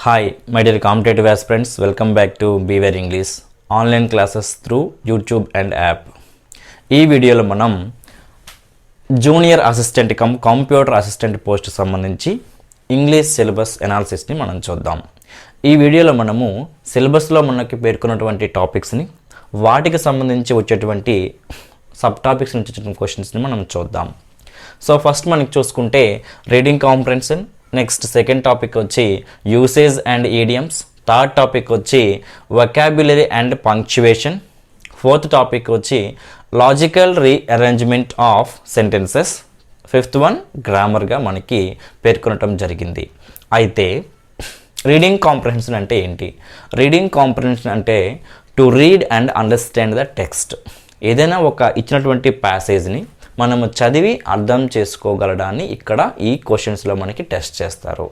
Hi, my dear competitive aspirants, welcome back to Beware English online classes through YouTube and app. ఈ వీడియోలో మనం junior assistant computer assistant post సంబంధించి English syllabus ఎనాలిసిస్ని మనం చూద్దాం. ఈ వీడియోలో మనము సిలబస్లో మనకి పేర్కొన్నటువంటి టాపిక్స్ని వాటికి సంబంధించి వచ్చేటువంటి సబ్ టాపిక్స్ నుంచి వచ్చిన క్వశ్చన్స్ని మనం చూద్దాం. సో ఫస్ట్ మనకి చూసుకుంటే reading comprehension, next second topic వచ్చి usage and idioms, third topic వచ్చి vocabulary and punctuation, fourth topic వచ్చి logical rearrangement of sentences, fifth one గ్రామర్గా మనకి పేర్కొనటం జరిగింది. అయితే రీడింగ్ కాంప్రహెన్షన్ అంటే ఏంటి? రీడింగ్ కాంప్రహెన్షన్ అంటే to read and understand the text. ఏదైనా ఒక ఇచ్చినటువంటి ప్యాసేజ్ని మనము చదివి అర్థం చేసుకోగలడాన్ని ఇక్కడ ఈ క్వశ్చన్స్లో మనకి టెస్ట్ చేస్తారు.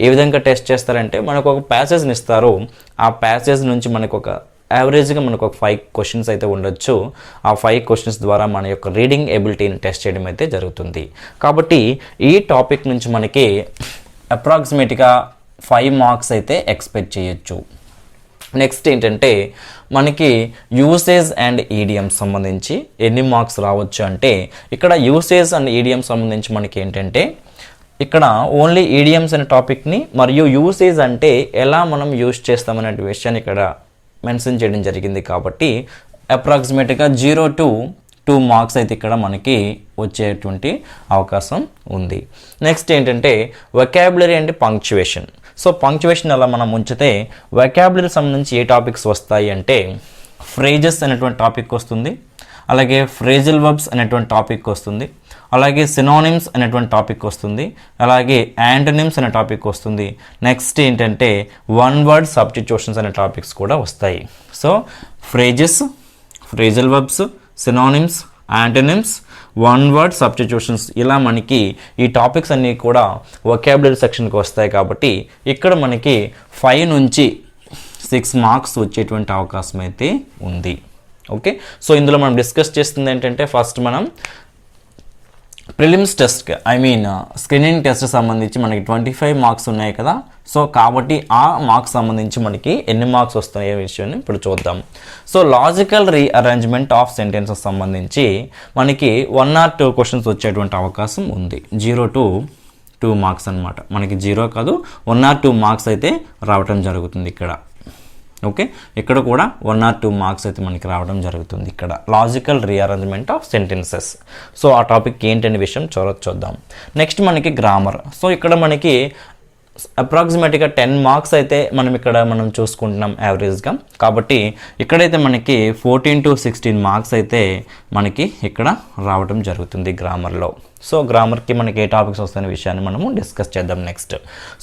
ఏ విధంగా టెస్ట్ చేస్తారంటే మనకు ఒక ప్యాసేజ్ని ఇస్తారు, ఆ ప్యాసేజ్ నుంచి మనకు ఒక యావరేజ్గా మనకు ఒక 5 క్వశ్చన్స్ అయితే ఉండొచ్చు. ఆ 5 క్వశ్చన్స్ ద్వారా మన యొక్క రీడింగ్ ఎబిలిటీని టెస్ట్ చేయడం అయితే జరుగుతుంది. కాబట్టి ఈ టాపిక్ నుంచి మనకి అప్రాక్సిమేట్గా 5 మార్క్స్ అయితే ఎక్స్పెక్ట్ చేయొచ్చు. నెక్స్ట్ ఏంటంటే మనకి యూసేజ్ అండ్ ఈడియమ్స్ సంబంధించి ఎన్ని మార్క్స్ రావచ్చు అంటే ఇక్కడ యూసేజ్ అండ్ ఈడియమ్స్ సంబంధించి మనకి ఏంటంటే ఇక్కడ ఓన్లీ ఈడియమ్స్ అనే టాపిక్ని మరియు యూసేజ్ అంటే ఎలా మనం యూజ్ చేస్తామనే విషయాన్ని ఇక్కడ మెన్షన్ చేయడం జరిగింది. కాబట్టి అప్రాక్సిమేట్గా 0 to 2 మార్క్స్ అయితే ఇక్కడ మనకి వచ్చేటువంటి అవకాశం ఉంది. నెక్స్ట్ ఏంటంటే vocabulary and punctuation. So punctuation అలా మనం ఉంచితే వొకాబులరీ సంబంధించి ఏ టాపిక్స్ వస్తాయి అంటే ఫ్రేజెస్ అనేటువంటి టాపిక్ వస్తుంది, అలాగే ఫ్రేజల్ వర్బ్స్ అనేటువంటి టాపిక్ వస్తుంది, అలాగే సినోనిమ్స్ అనేటువంటి టాపిక్ వస్తుంది, అలాగే యాంటోనిమ్స్ అనే టాపిక్ వస్తుంది. నెక్స్ట్ ఏంటంటే వన్ వర్డ్ సబ్స్టిట్యూషన్స్ అనే టాపిక్స్ కూడా వస్తాయి. So phrases, phrasal verbs, synonyms, antonyms, one word substitutions, ఇలా మనకి ఈ టాపిక్స్ అన్నీ కూడా వొకాబులరీ సెక్షన్కి వస్తాయి. కాబట్టి ఇక్కడ మనకి 5 నుంచి 6 మార్క్స్ వచ్చేటువంటి అవకాశం అయితే ఉంది. ఓకే, సో ఇందులో మనం డిస్కస్ చేస్తుంది ఏంటంటే ఫస్ట్ మనం ప్రిలిమ్స్ టెస్ట్ స్క్రీనింగ్ టెస్ట్ సంబంధించి మనకి 25 మార్క్స్ ఉన్నాయి కదా. సో కాబట్టి ఆ మార్క్స్ సంబంధించి మనకి ఎన్ని మార్క్స్ వస్తాయో విషయాన్ని ఇప్పుడు చూద్దాం. So logical rearrangement of sentences సంబంధించి మనకి 1 or 2 క్వశ్చన్స్ వచ్చేటువంటి అవకాశం ఉంది. 0 to 2 మార్క్స్ అనమాట. మనకి 0 కాదు 1 or 2 మార్క్స్ అయితే రావటం జరుగుతుంది ఇక్కడ. ఓకే, ఇక్కడ కూడా 1 or 2 మార్క్స్ అయితే మనకి రావడం జరుగుతుంది ఇక్కడ logical rearrangement of sentences. So ఆ టాపిక్ ఏంటనే విషయం చూద్దాం. నెక్స్ట్ మనకి గ్రామర్. సో ఇక్కడ మనకి అప్రాక్సిమేట్గా 10 మార్క్స్ అయితే మనం చూసుకుంటున్నాం యావరేజ్గా. కాబట్టి ఇక్కడైతే మనకి 14 to 16 మార్క్స్ అయితే మనకి ఇక్కడ రావడం జరుగుతుంది గ్రామర్లో. సో గ్రామర్కి మనకి ఏ టాపిక్స్ వస్తున్న విషయాన్ని మనము డిస్కస్ చేద్దాం నెక్స్ట్.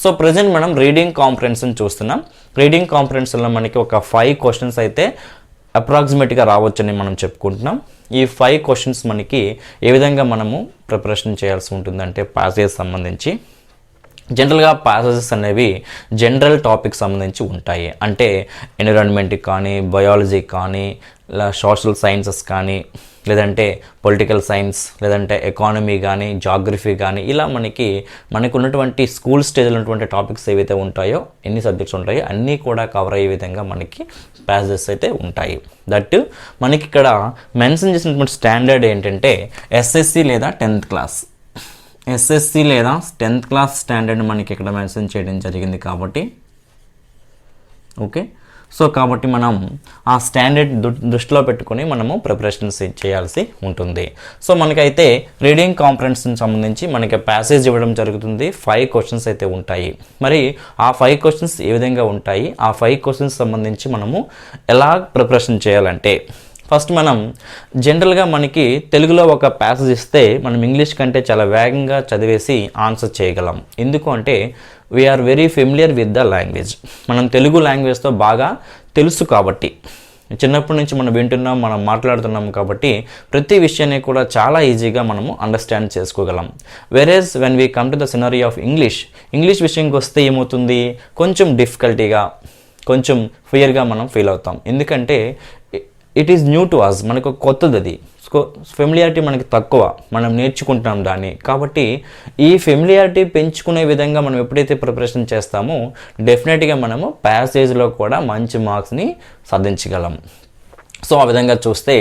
సో ప్రజెంట్ మనం రీడింగ్ కాంప్రహెన్షన్ చూస్తున్నాం. రీడింగ్ కాంప్రహెన్షన్లో మనకి ఒక 5 క్వశ్చన్స్ అయితే అప్రాక్సిమేట్గా రావచ్చని మనం చెప్పుకుంటున్నాం. ఈ 5 క్వశ్చన్స్ మనకి ఏ విధంగా మనము ప్రిపరేషన్ చేయాల్సి ఉంటుందంటే ప్యాసేజ్ సంబంధించి జనరల్గా ప్యాసేజెస్ అనేవి జనరల్ టాపిక్ సంబంధించి ఉంటాయి. అంటే ఎన్విరాన్మెంట్కి కానీ, బయాలజీ కానీ, సోషల్ సైన్సెస్ కానీ, లేదంటే పొలిటికల్ సైన్స్, లేదంటే ఎకానమీ కానీ, జాగ్రఫీ కానీ, ఇలా మనకు ఉన్నటువంటి స్కూల్ స్టేజ్లో ఉన్నటువంటి టాపిక్స్ ఏవైతే ఉంటాయో, ఎన్ని సబ్జెక్ట్స్ ఉంటాయో అన్నీ కూడా కవర్ అయ్యే విధంగా మనకి ప్యాసేజెస్ అయితే ఉంటాయి. దట్ మనకి ఇక్కడ మెన్షన్ చేసినటువంటి స్టాండర్డ్ ఏంటంటే ఎస్ఎస్సి లేదా 10th క్లాస్, ఎస్ఎస్సి లేదా 10th క్లాస్ స్టాండర్డ్ మనకి ఇక్కడ మెన్షన్ చేయడం జరిగింది. కాబట్టి ఓకే, సో కాబట్టి మనం ఆ స్టాండర్డ్ దృష్టిలో పెట్టుకొని మనము ప్రిపరేషన్స్ చేయాల్సి ఉంటుంది. సో మనకైతే రీడింగ్ కాంప్రహెన్షన్ సంబంధించి మనకి ప్యాసేజ్ ఇవ్వడం జరుగుతుంది. 5 క్వశ్చన్స్ అయితే ఉంటాయి. మరి ఆ 5 క్వశ్చన్స్ ఏ విధంగా ఉంటాయి, ఆ 5 క్వశ్చన్స్ సంబంధించి మనము ఎలా ప్రిపరేషన్ చేయాలంటే ఫస్ట్ మనం జనరల్గా మనకి తెలుగులో ఒక ప్యాసేజ్ ఇస్తే మనం ఇంగ్లీష్ కంటే చాలా వేగంగా చదివేసి ఆన్సర్ చేయగలం. ఎందుకు అంటే we are very familiar with the language. మనం తెలుగు లాంగ్వేజ్తో బాగా తెలుసు కాబట్టి, చిన్నప్పటి నుంచి మనం వింటున్నాం, మనం మాట్లాడుతున్నాం కాబట్టి ప్రతి విషయాన్ని కూడా చాలా ఈజీగా మనము అండర్స్టాండ్ చేసుకోగలం. Whereas when we come to the scenery of English విషయంకి వస్తే ఏమవుతుంది, కొంచెం డిఫికల్టీగా, కొంచెం ఫియర్గా మనం ఫీల్ అవుతాం. ఎందుకంటే it is new to us, మనకు కొత్తది అది. సో ఫెమిలియారిటీ మనకి తక్కువ, మనం నేర్చుకుంటాం దాన్ని. కాబట్టి ఈ ఫెమిలియారిటీ పెంచుకునే విధంగా మనం ఎప్పుడైతే ప్రిపరేషన్ చేస్తామో డెఫినెట్గా మనము ప్యాసేజ్లో కూడా మంచి మార్క్స్ని సాధించగలం. సో ఆ విధంగా చూస్తే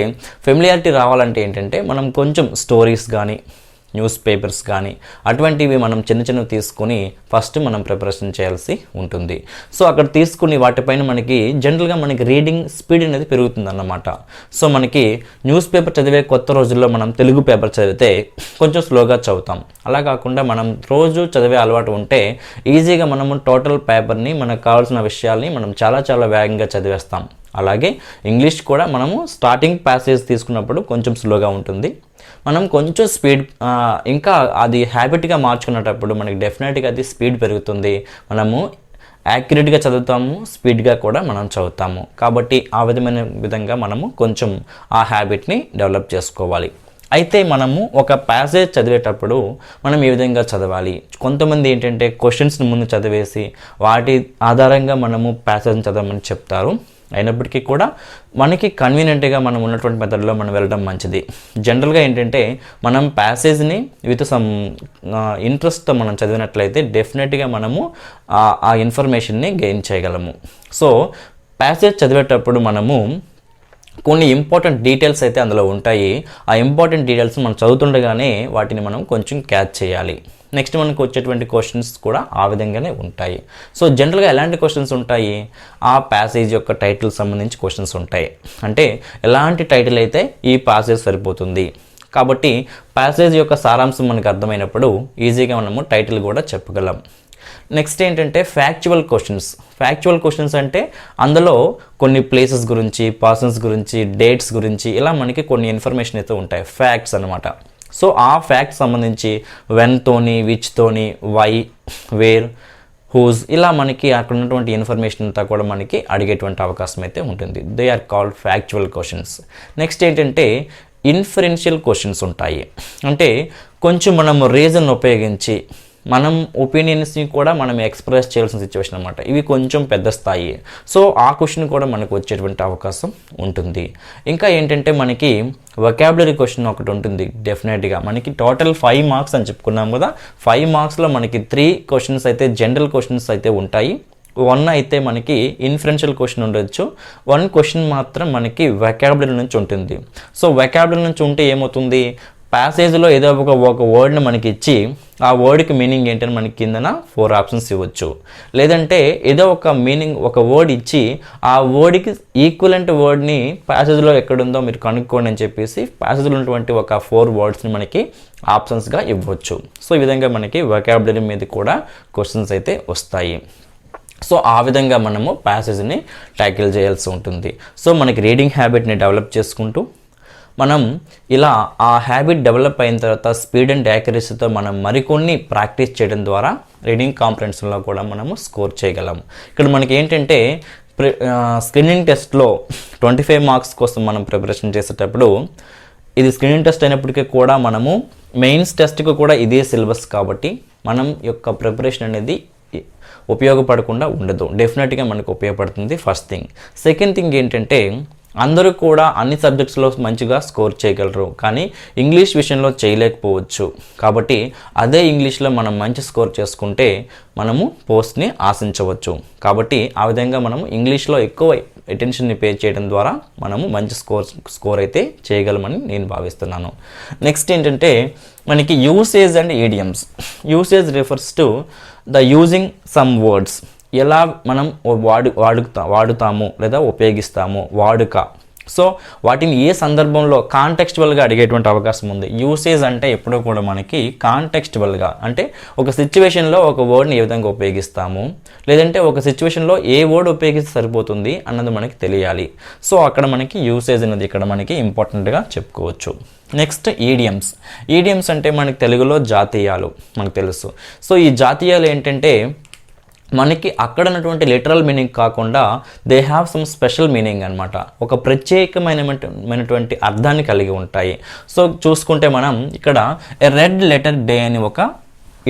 ఫెమిలియారిటీ రావాలంటే ఏంటంటే మనం కొంచెం స్టోరీస్ కానీ న్యూస్ పేపర్స్ కానీ అటువంటివి మనం చిన్నవి తీసుకుని ఫస్ట్ మనం ప్రిపరేషన్ చేయాల్సి ఉంటుంది. సో అక్కడ తీసుకుని వాటిపైన మనకి జనరల్గా మనకి రీడింగ్ స్పీడ్ అనేది పెరుగుతుంది అన్నమాట. సో మనకి న్యూస్ పేపర్ చదివే కొత్త రోజుల్లో మనం తెలుగు పేపర్ చదివితే కొంచెం స్లోగా చదువుతాం. అలా కాకుండా మనం రోజు చదివే అలవాటు ఉంటే ఈజీగా మనము టోటల్ పేపర్ని మనకు కావాల్సిన విషయాల్ని మనం చాలా వేగంగా చదివేస్తాం. అలాగే ఇంగ్లీష్ కూడా మనము స్టార్టింగ్ ప్యాసేజ్ తీసుకున్నప్పుడు కొంచెం స్లోగా ఉంటుంది. మనం కొంచెం స్పీడ్ ఇంకా అది హ్యాబిట్గా మార్చుకునేటప్పుడు మనకి డెఫినెట్గా అది స్పీడ్ పెరుగుతుంది. మనము యాక్యురేట్గా చదువుతాము, స్పీడ్గా కూడా మనం చదువుతాము. కాబట్టి ఆ విధంగా మనము కొంచెం ఆ హ్యాబిట్ని డెవలప్ చేసుకోవాలి. అయితే మనము ఒక ప్యాసేజ్ చదివేటప్పుడు మనం ఏ విధంగా చదవాలి? కొంతమంది ఏంటంటే క్వశ్చన్స్ని ముందు చదివేసి వాటి ఆధారంగా మనము ప్యాసేజ్ని చదవమని చెప్తారు. అయినప్పటికీ కూడా మనకి కన్వీనియంట్గా మనం ఉన్నటువంటి మెథడ్లో మనం వెళ్ళడం మంచిది. జనరల్గా ఏంటంటే మనం ప్యాసేజ్ని విత్ సమ్ ఇంట్రెస్ట్తో మనం చదివినట్లయితే డెఫినెట్గా మనము ఆ ఇన్ఫర్మేషన్ని గెయిన్ చేయగలము. సో ప్యాసేజ్ చదివేటప్పుడు మనము కొన్ని ఇంపార్టెంట్ డీటెయిల్స్ అయితే అందులో ఉంటాయి. ఆ ఇంపార్టెంట్ డీటెయిల్స్ మనం చదువుతుండగానే వాటిని మనం కొంచెం క్యాచ్ చేయాలి. నెక్స్ట్ మనకు వచ్చేటువంటి క్వశ్చన్స్ కూడా ఆ విధంగానే ఉంటాయి. సో జనరల్గా ఎలాంటి క్వశ్చన్స్ ఉంటాయి? ఆ ప్యాసేజ్ యొక్క టైటిల్ సంబంధించి క్వశ్చన్స్ ఉంటాయి. అంటే ఎలాంటి టైటిల్ అయితే ఈ ప్యాసేజ్ సరిపోతుంది. కాబట్టి ప్యాసేజ్ యొక్క సారాంశం మనకు అర్థమైనప్పుడు ఈజీగా మనము టైటిల్ కూడా చెప్పగలం. నెక్స్ట్ ఏంటంటే ఫ్యాక్చువల్ క్వశ్చన్స్. ఫ్యాక్చువల్ క్వశ్చన్స్ అంటే అందులో కొన్ని ప్లేసెస్ గురించి, పర్సన్స్ గురించి, డేట్స్ గురించి ఇలా మనకి కొన్ని ఇన్ఫర్మేషన్ అయితే ఉంటాయి, ఫ్యాక్ట్స్ అనమాట. సో ఆ ఫ్యాక్ట్స్ సంబంధించి వెన్ తోని, విచ్ తోని, వై, వేర్, హూజ్ ఇలా మనకి అక్కడ ఉన్నటువంటి ఇన్ఫర్మేషన్ అంతా కూడా మనకి అడిగేటువంటి అవకాశం అయితే ఉంటుంది. They are called factual questions. Next ఏంటంటే ఇన్ఫరెన్షియల్ క్వశ్చన్స్ ఉంటాయి. అంటే కొంచెం మనం రీజన్ ఉపయోగించి మనం ఒపీనియన్స్ని కూడా మనం ఎక్స్ప్రెస్ చేయాల్సిన సిచ్యువేషన్ అనమాట. ఇవి కొంచెం పెద్ద స్థాయి. సో ఆ క్వశ్చన్ కూడా మనకు వచ్చేటువంటి అవకాశం ఉంటుంది. ఇంకా ఏంటంటే మనకి వొకాబులరీ క్వశ్చన్ ఒకటి ఉంటుంది. డెఫినెట్గా మనకి టోటల్ 5 మార్క్స్ అని చెప్పుకున్నాం కదా. 5 మార్క్స్లో మనకి 3 క్వశ్చన్స్ అయితే జనరల్ క్వశ్చన్స్ అయితే ఉంటాయి. 1 అయితే మనకి ఇన్ఫరెన్షియల్ క్వశ్చన్ ఉండొచ్చు. 1 క్వశ్చన్ మాత్రం మనకి వొకాబులరీ నుంచి ఉంటుంది. సో వొకాబులరీ నుంచి ఉంటే ఏమవుతుంది? ప్యాసేజ్లో ఏదో ఒక వర్డ్ని మనకి ఇచ్చి ఆ వర్డ్కి మీనింగ్ ఏంటని మనకి కిందన 4 ఆప్షన్స్ ఇవ్వచ్చు. లేదంటే ఏదో ఒక మీనింగ్ ఒక వర్డ్ ఇచ్చి ఆ వర్డ్కి ఈక్వలెంట్ వర్డ్ని ప్యాసేజ్లో ఎక్కడుందో మీరు కనుక్కోండి అని చెప్పేసి ప్యాసేజ్లో ఉన్నటువంటి ఒక 4 వర్డ్స్ని మనకి ఆప్షన్స్గా ఇవ్వచ్చు. సో ఈ విధంగా మనకి వొకాబులరీ మీద కూడా క్వశ్చన్స్ అయితే వస్తాయి. సో ఆ విధంగా మనము ప్యాసేజ్ని ట్యాకిల్ చేయాల్సి ఉంటుంది. సో మనకి రీడింగ్ హ్యాబిట్ని డెవలప్ చేసుకుంటూ మనం ఇలా ఆ హ్యాబిట్ డెవలప్ అయిన తర్వాత స్పీడ్ అండ్ యాక్యురసీతో మనం మరికొన్ని ప్రాక్టీస్ చేయడం ద్వారా రీడింగ్ కాంప్రహెన్షన్లో కూడా మనము స్కోర్ చేయగలం. ఇక్కడ మనకి ఏంటంటే స్క్రీనింగ్ టెస్ట్లో 25 మార్క్స్ కోసం మనం ప్రిపరేషన్ చేసేటప్పుడు ఇది స్క్రీనింగ్ టెస్ట్ అయినప్పటికీ కూడా మనము మెయిన్స్ టెస్ట్కి కూడా ఇదే సిలబస్ కాబట్టి మనం యొక్క ప్రిపరేషన్ అనేది ఉపయోగపడకుండా ఉండదు. డెఫినెట్గా మనకు ఉపయోగపడుతుంది. First thing. సెకండ్ థింగ్ ఏంటంటే అందరూ కూడా అన్ని సబ్జెక్ట్స్లో మంచిగా స్కోర్ చేయగలరు, కానీ ఇంగ్లీష్ విషయంలో చేయలేకపోవచ్చు. కాబట్టి అదే ఇంగ్లీష్లో మనం మంచి స్కోర్ చేసుకుంటే మనము పోస్ట్ని ఆశించవచ్చు. కాబట్టి ఆ విధంగా మనము ఇంగ్లీష్లో ఎక్కువ అటెన్షన్ని పే చేయడం ద్వారా మనము మంచి స్కోర్ అయితే చేయగలమని నేను భావిస్తున్నాను. నెక్స్ట్ ఏంటంటే మనకి usage and idioms. Usage refers to the using some words. ఎలా మనం వాడుతాము లేదా ఉపయోగిస్తాము, వాడుక. సో వాటిని ఏ సందర్భంలో కాంటెక్స్చువల్గా అడిగేటువంటి అవకాశం ఉంది. యూసేజ్ అంటే ఎప్పుడూ కూడా మనకి కాంటెక్స్చువల్గా, అంటే ఒక సిచ్యువేషన్లో ఒక వర్డ్ని ఏ విధంగా ఉపయోగిస్తాము, లేదంటే ఒక సిచ్యువేషన్లో ఏ వర్డ్ ఉపయోగిస్తే సరిపోతుంది అన్నది మనకి తెలియాలి. సో అక్కడ మనకి యూసేజ్ అనేది ఇక్కడ మనకి ఇంపార్టెంట్గా చెప్పుకోవచ్చు. Next idioms. ఈడియమ్స్ అంటే మనకి తెలుగులో జాతీయాలు మనకు తెలుసు. సో ఈ జాతీయాలు ఏంటంటే మనకి అక్కడ ఉన్నటువంటి లిటరల్ మీనింగ్ కాకుండా they have some special meaning అనమాట. ఒక ప్రత్యేకమైనటువంటి అర్థాన్ని కలిగి ఉంటాయి. సో చూసుకుంటే మనం ఇక్కడ ఎ రెడ్ లెటర్ డే అని ఒక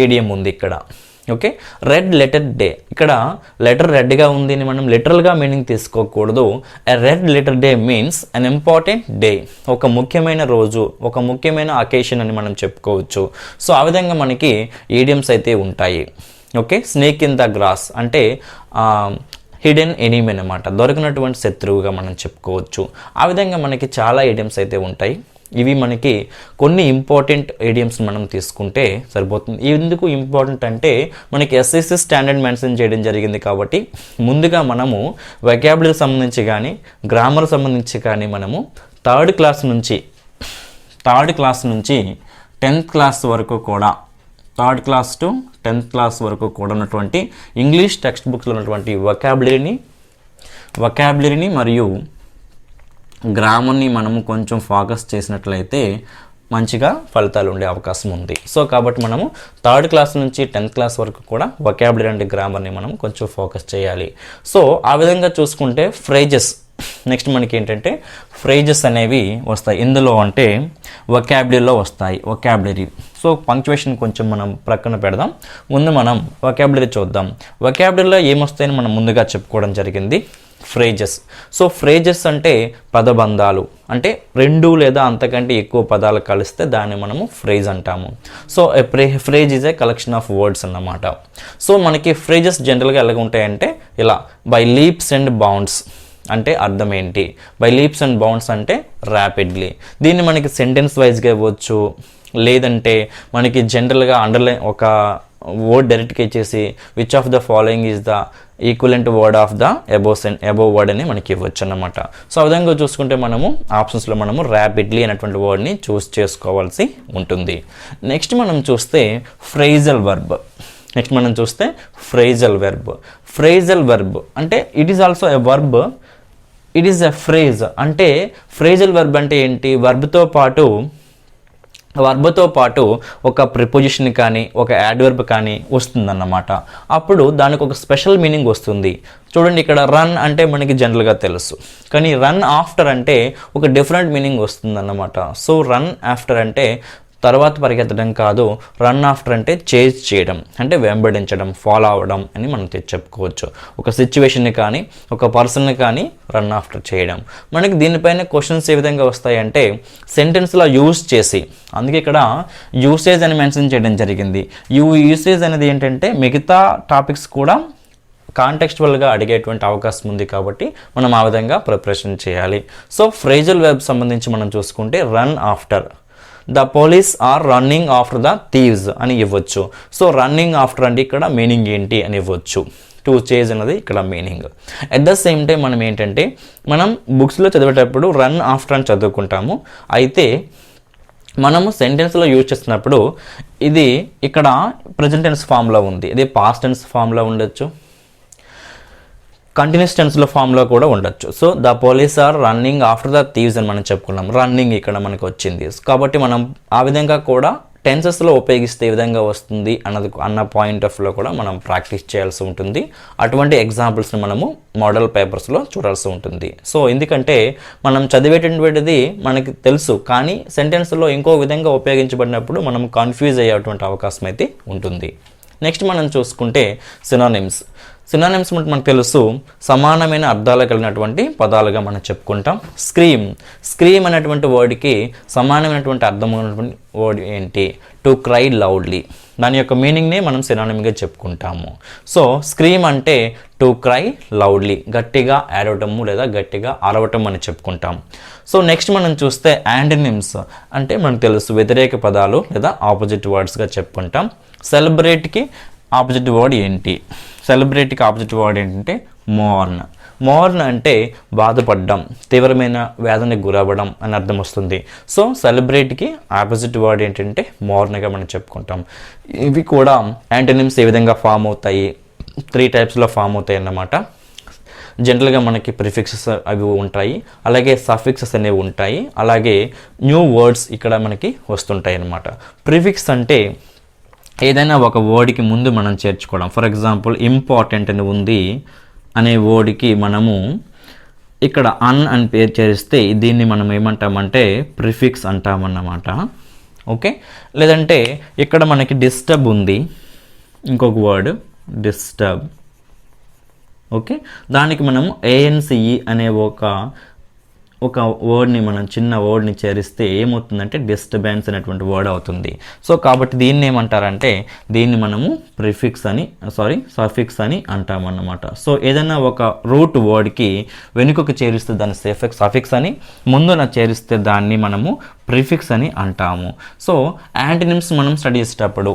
ఈడియం ఉంది. ఇక్కడ ఓకే, రెడ్ లెటర్ డే. ఇక్కడ లెటర్ రెడ్గా ఉంది అని మనం లిటరల్గా మీనింగ్ తీసుకోకూడదు. A red letter day means an important day, ఒక ముఖ్యమైన రోజు, ఒక ముఖ్యమైన అకేషన్ అని మనం చెప్పుకోవచ్చు. సో ఆ విధంగా మనకి ఈడియమ్స్ అయితే ఉంటాయి. Okay, snake in the grass అంటే హిడెన్ ఎనిమీ అనమాట, దొరికినటువంటి శత్రువుగా మనం చెప్పుకోవచ్చు. ఆ విధంగా మనకి చాలా ఈడియమ్స్ అయితే ఉంటాయి. ఇవి మనకి కొన్ని ఇంపార్టెంట్ ఈడియమ్స్ మనం తీసుకుంటే సరిపోతుంది. ఎందుకు ఇంపార్టెంట్ అంటే మనకి ఎస్ఎస్సి స్టాండర్డ్ మెన్షన్ చేయడం జరిగింది కాబట్టి ముందుగా మనము వొకాబులరీ సంబంధించి కానీ గ్రామర్ సంబంధించి కానీ మనము థర్డ్ క్లాస్ నుంచి 10th క్లాస్ వరకు కూడా, third class to 10th class వరకు కూడా ఉన్నటువంటి ఇంగ్లీష్ టెక్స్ట్ బుక్స్లో ఉన్నటువంటి వొకాబులరీని మరియు గ్రామర్ని మనము కొంచెం ఫోకస్ చేసినట్లయితే మంచిగా ఫలితాలు ఉండే అవకాశం ఉంది. సో కాబట్టి మనము థర్డ్ క్లాస్ నుంచి 10th క్లాస్ వరకు కూడా వొకాబులరీ అండ్ గ్రామర్ని మనం కొంచెం ఫోకస్ చేయాలి. సో ఆ విధంగా చూసుకుంటే ఫ్రేజెస్ నెక్స్ట్ మనకి ఏంటంటే ఫ్రేజెస్ అనేవి వస్తాయి. ఇందులో అంటే వొకాబులరీలో వస్తాయి. వొకాబులరీ, సో పంక్చువేషన్ కొంచెం మనం ప్రక్కన పెడదాం, ముందు మనం వొకాబులరీ చూద్దాం. వొకాబులరీలో ఏమొస్తాయని మనం ముందుగా చెప్పుకోవడం జరిగింది, ఫ్రేజెస్. సో ఫ్రేజెస్ అంటే పదబంధాలు, అంటే 2 లేదా అంతకంటే ఎక్కువ పదాలు కలిస్తే దాన్ని మనము ఫ్రేజ్ అంటాము. So phrase is a collection of words అన్నమాట. సో మనకి ఫ్రేజెస్ జనరల్గా ఎలాగ ఉంటాయంటే ఇలా, బై లీప్స్ అండ్ బౌండ్స్ అంటే అర్థం ఏంటి, బై లీప్స్ అండ్ బౌండ్స్ అంటే ర్యాపిడ్లీ. దీన్ని మనకి సెంటెన్స్ వైజ్గా ఇవ్వచ్చు, లేదంటే మనకి జనరల్గా అండర్లైన్ ఒక వర్డ్ డైరెక్ట్గా ఇచ్చేసి which of the following is the equivalent word of the above word అని మనకి ఇవ్వచ్చు అన్నమాట. సో ఆ విధంగా చూసుకుంటే మనము ఆప్షన్స్లో మనము ర్యాపిడ్లీ అనేటువంటి వర్డ్ని చూస్ చేసుకోవాల్సి ఉంటుంది. నెక్స్ట్ మనం చూస్తే ఫ్రేజల్ వర్బ్. ఫ్రేజల్ వెర్బ్ అంటే it is also a verb, it is a phrase. అంటే ఫ్రేజల్ వెర్బ్ అంటే ఏంటి, వర్బ్తో పాటు ఒక ప్రిపోజిషన్ కానీ ఒక యాడ్వర్బ్ కానీ వస్తుందన్నమాట. అప్పుడు దానికి ఒక స్పెషల్ మీనింగ్ వస్తుంది. చూడండి, ఇక్కడ రన్ అంటే మనకి జనరల్గా తెలుసు, కానీ రన్ ఆఫ్టర్ అంటే ఒక డిఫరెంట్ మీనింగ్ వస్తుందన్నమాట. సో రన్ ఆఫ్టర్ అంటే తర్వాత పరిగెత్తడం కాదు, రన్ ఆఫ్టర్ అంటే చేజ్ చేయడం, అంటే వెంబడించడం, ఫాలో అవ్వడం అని మనం చెప్పుకోవచ్చు. ఒక సిచ్యువేషన్ని కానీ ఒక పర్సన్ని కానీ రన్ ఆఫ్టర్ చేయడం. మనకి దీనిపైన క్వశ్చన్స్ ఏ విధంగా వస్తాయంటే సెంటెన్స్లో యూజ్ చేసి, అందుకే ఇక్కడ యూసేజ్ అని మెన్షన్ చేయడం జరిగింది. యూసేజ్ అనేది ఏంటంటే మిగతా టాపిక్స్ కూడా కాంటెక్స్చువల్గా అడిగేటువంటి అవకాశం ఉంది కాబట్టి మనం ఆ విధంగా ప్రిపరేషన్ చేయాలి. సో ఫ్రేజల్ వెర్బ్ సంబంధించి మనం చూసుకుంటే run after, the police are running after the thieves అని ఇవ్వచ్చు. సో రన్నింగ్ ఆఫ్టర్ అంటే ఇక్కడ మీనింగ్ ఏంటి అని ఇవ్వచ్చు. టు చేజ్ అనేది ఇక్కడ meaning. At the same time మనం ఏంటంటే మనం బుక్స్లో చదివేటప్పుడు రన్ ఆఫ్టర్ అని చదువుకుంటాము, అయితే మనము సెంటెన్స్లో యూజ్ చేస్తున్నప్పుడు ఇది ఇక్కడ ప్రెజెంట్ టెన్స్ ఫామ్లో ఉంది, ఇది పాస్ట్ టెన్స్ ఫామ్లో ఉండొచ్చు, కంటిన్యూస్ టెన్స్లో ఫామ్లో కూడా ఉండొచ్చు. So the police are running after the thieves అని మనం చెప్పుకున్నాం, రన్నింగ్ ఇక్కడ మనకు వచ్చింది. కాబట్టి మనం ఆ విధంగా కూడా టెన్సెస్లో ఉపయోగిస్తే ఏ విధంగా వస్తుంది అన్న పాయింట్ ఆఫ్ వ్యూలో కూడా మనం ప్రాక్టీస్ చేయాల్సి ఉంటుంది. అటువంటి ఎగ్జాంపుల్స్ని మనము మోడల్ పేపర్స్లో చూడాల్సి ఉంటుంది. సో ఎందుకంటే మనం చదివేటటువంటిది మనకి తెలుసు, కానీ సెంటెన్స్లో ఇంకో విధంగా ఉపయోగించబడినప్పుడు మనం కన్ఫ్యూజ్ అయ్యేటువంటి అవకాశం అయితే ఉంటుంది. నెక్స్ట్ మనం చూసుకుంటే సినోనిమ్స్ మనకు తెలుసు, సమానమైన అర్థాలు కలిగినటువంటి పదాలుగా మనం చెప్పుకుంటాం. స్క్రీమ్ అనేటువంటి వర్డ్కి సమానమైనటువంటి అర్థం ఉన్నటువంటి వర్డ్ ఏంటి, టు క్రై లౌడ్లీ. దాని యొక్క మీనింగ్ని మనం సినానిమ్గా చెప్పుకుంటాము. సో స్క్రీమ్ అంటే టు క్రై లౌడ్లీ, గట్టిగా ఏడవటము లేదా గట్టిగా అరవటం అని చెప్పుకుంటాం. సో నెక్స్ట్ మనం చూస్తే యాంటోనిమ్స్ అంటే మనకు తెలుసు, వ్యతిరేక పదాలు లేదా ఆపోజిట్ వర్డ్స్గా చెప్పుకుంటాం. సెలబ్రేట్కి ఆపోజిట్ వర్డ్ ఏంటి, సెలబ్రేట్కి ఆపోజిట్ వర్డ్ ఏంటంటే మోర్న్ అంటే బాధపడడం, తీవ్రమైన వేదనకి గురవ్వడం అని అర్థం వస్తుంది. సో సెలబ్రేట్కి ఆపోజిట్ వర్డ్ ఏంటంటే మోర్న్గా మనం చెప్పుకుంటాం. ఇవి కూడా యాంటోనిమ్స్ ఏ విధంగా ఫామ్ అవుతాయి, 3 టైప్స్లో ఫామ్ అవుతాయి అన్నమాట. జనరల్గా మనకి ప్రిఫిక్సెస్ అవి ఉంటాయి, అలాగే సఫిక్సెస్ అనేవి ఉంటాయి, అలాగే న్యూ వర్డ్స్ ఇక్కడ మనకి వస్తుంటాయి అన్నమాట. ప్రిఫిక్స్ అంటే ఏదైనా ఒక వర్డ్కి ముందు మనం చేర్చుకోవడం. ఫర్ ఎగ్జాంపుల్ ఇంపార్టెంట్ అని ఉంది అనే వర్డ్కి మనము ఇక్కడ అని పేరు చేరిస్తే దీన్ని మనం ఏమంటామంటే ప్రిఫిక్స్ అంటామన్నమాట. ఓకే, లేదంటే ఇక్కడ మనకి డిస్టర్బ్ ఉంది, ఇంకొక వర్డ్ డిస్టర్బ్. ఓకే, దానికి మనము ANCE అనే ఒక వర్డ్ని మనం చిన్న వర్డ్ని చేరిస్తే ఏమవుతుందంటే డిస్టర్బెన్స్ అనేటువంటి వర్డ్ అవుతుంది. సో కాబట్టి దీన్ని ఏమంటారంటే దీన్ని మనము సఫిక్స్ అని అంటామన్నమాట. సో ఏదైనా ఒక రూట్ వర్డ్కి వెనుకకు చేరిస్తే దాన్ని సఫిక్స్ అని, ముందున చేరిస్తే దాన్ని మనము ప్రిఫిక్స్ అని అంటాము. సో యాంటనిమ్స్ మనం స్టడీ చేసేటప్పుడు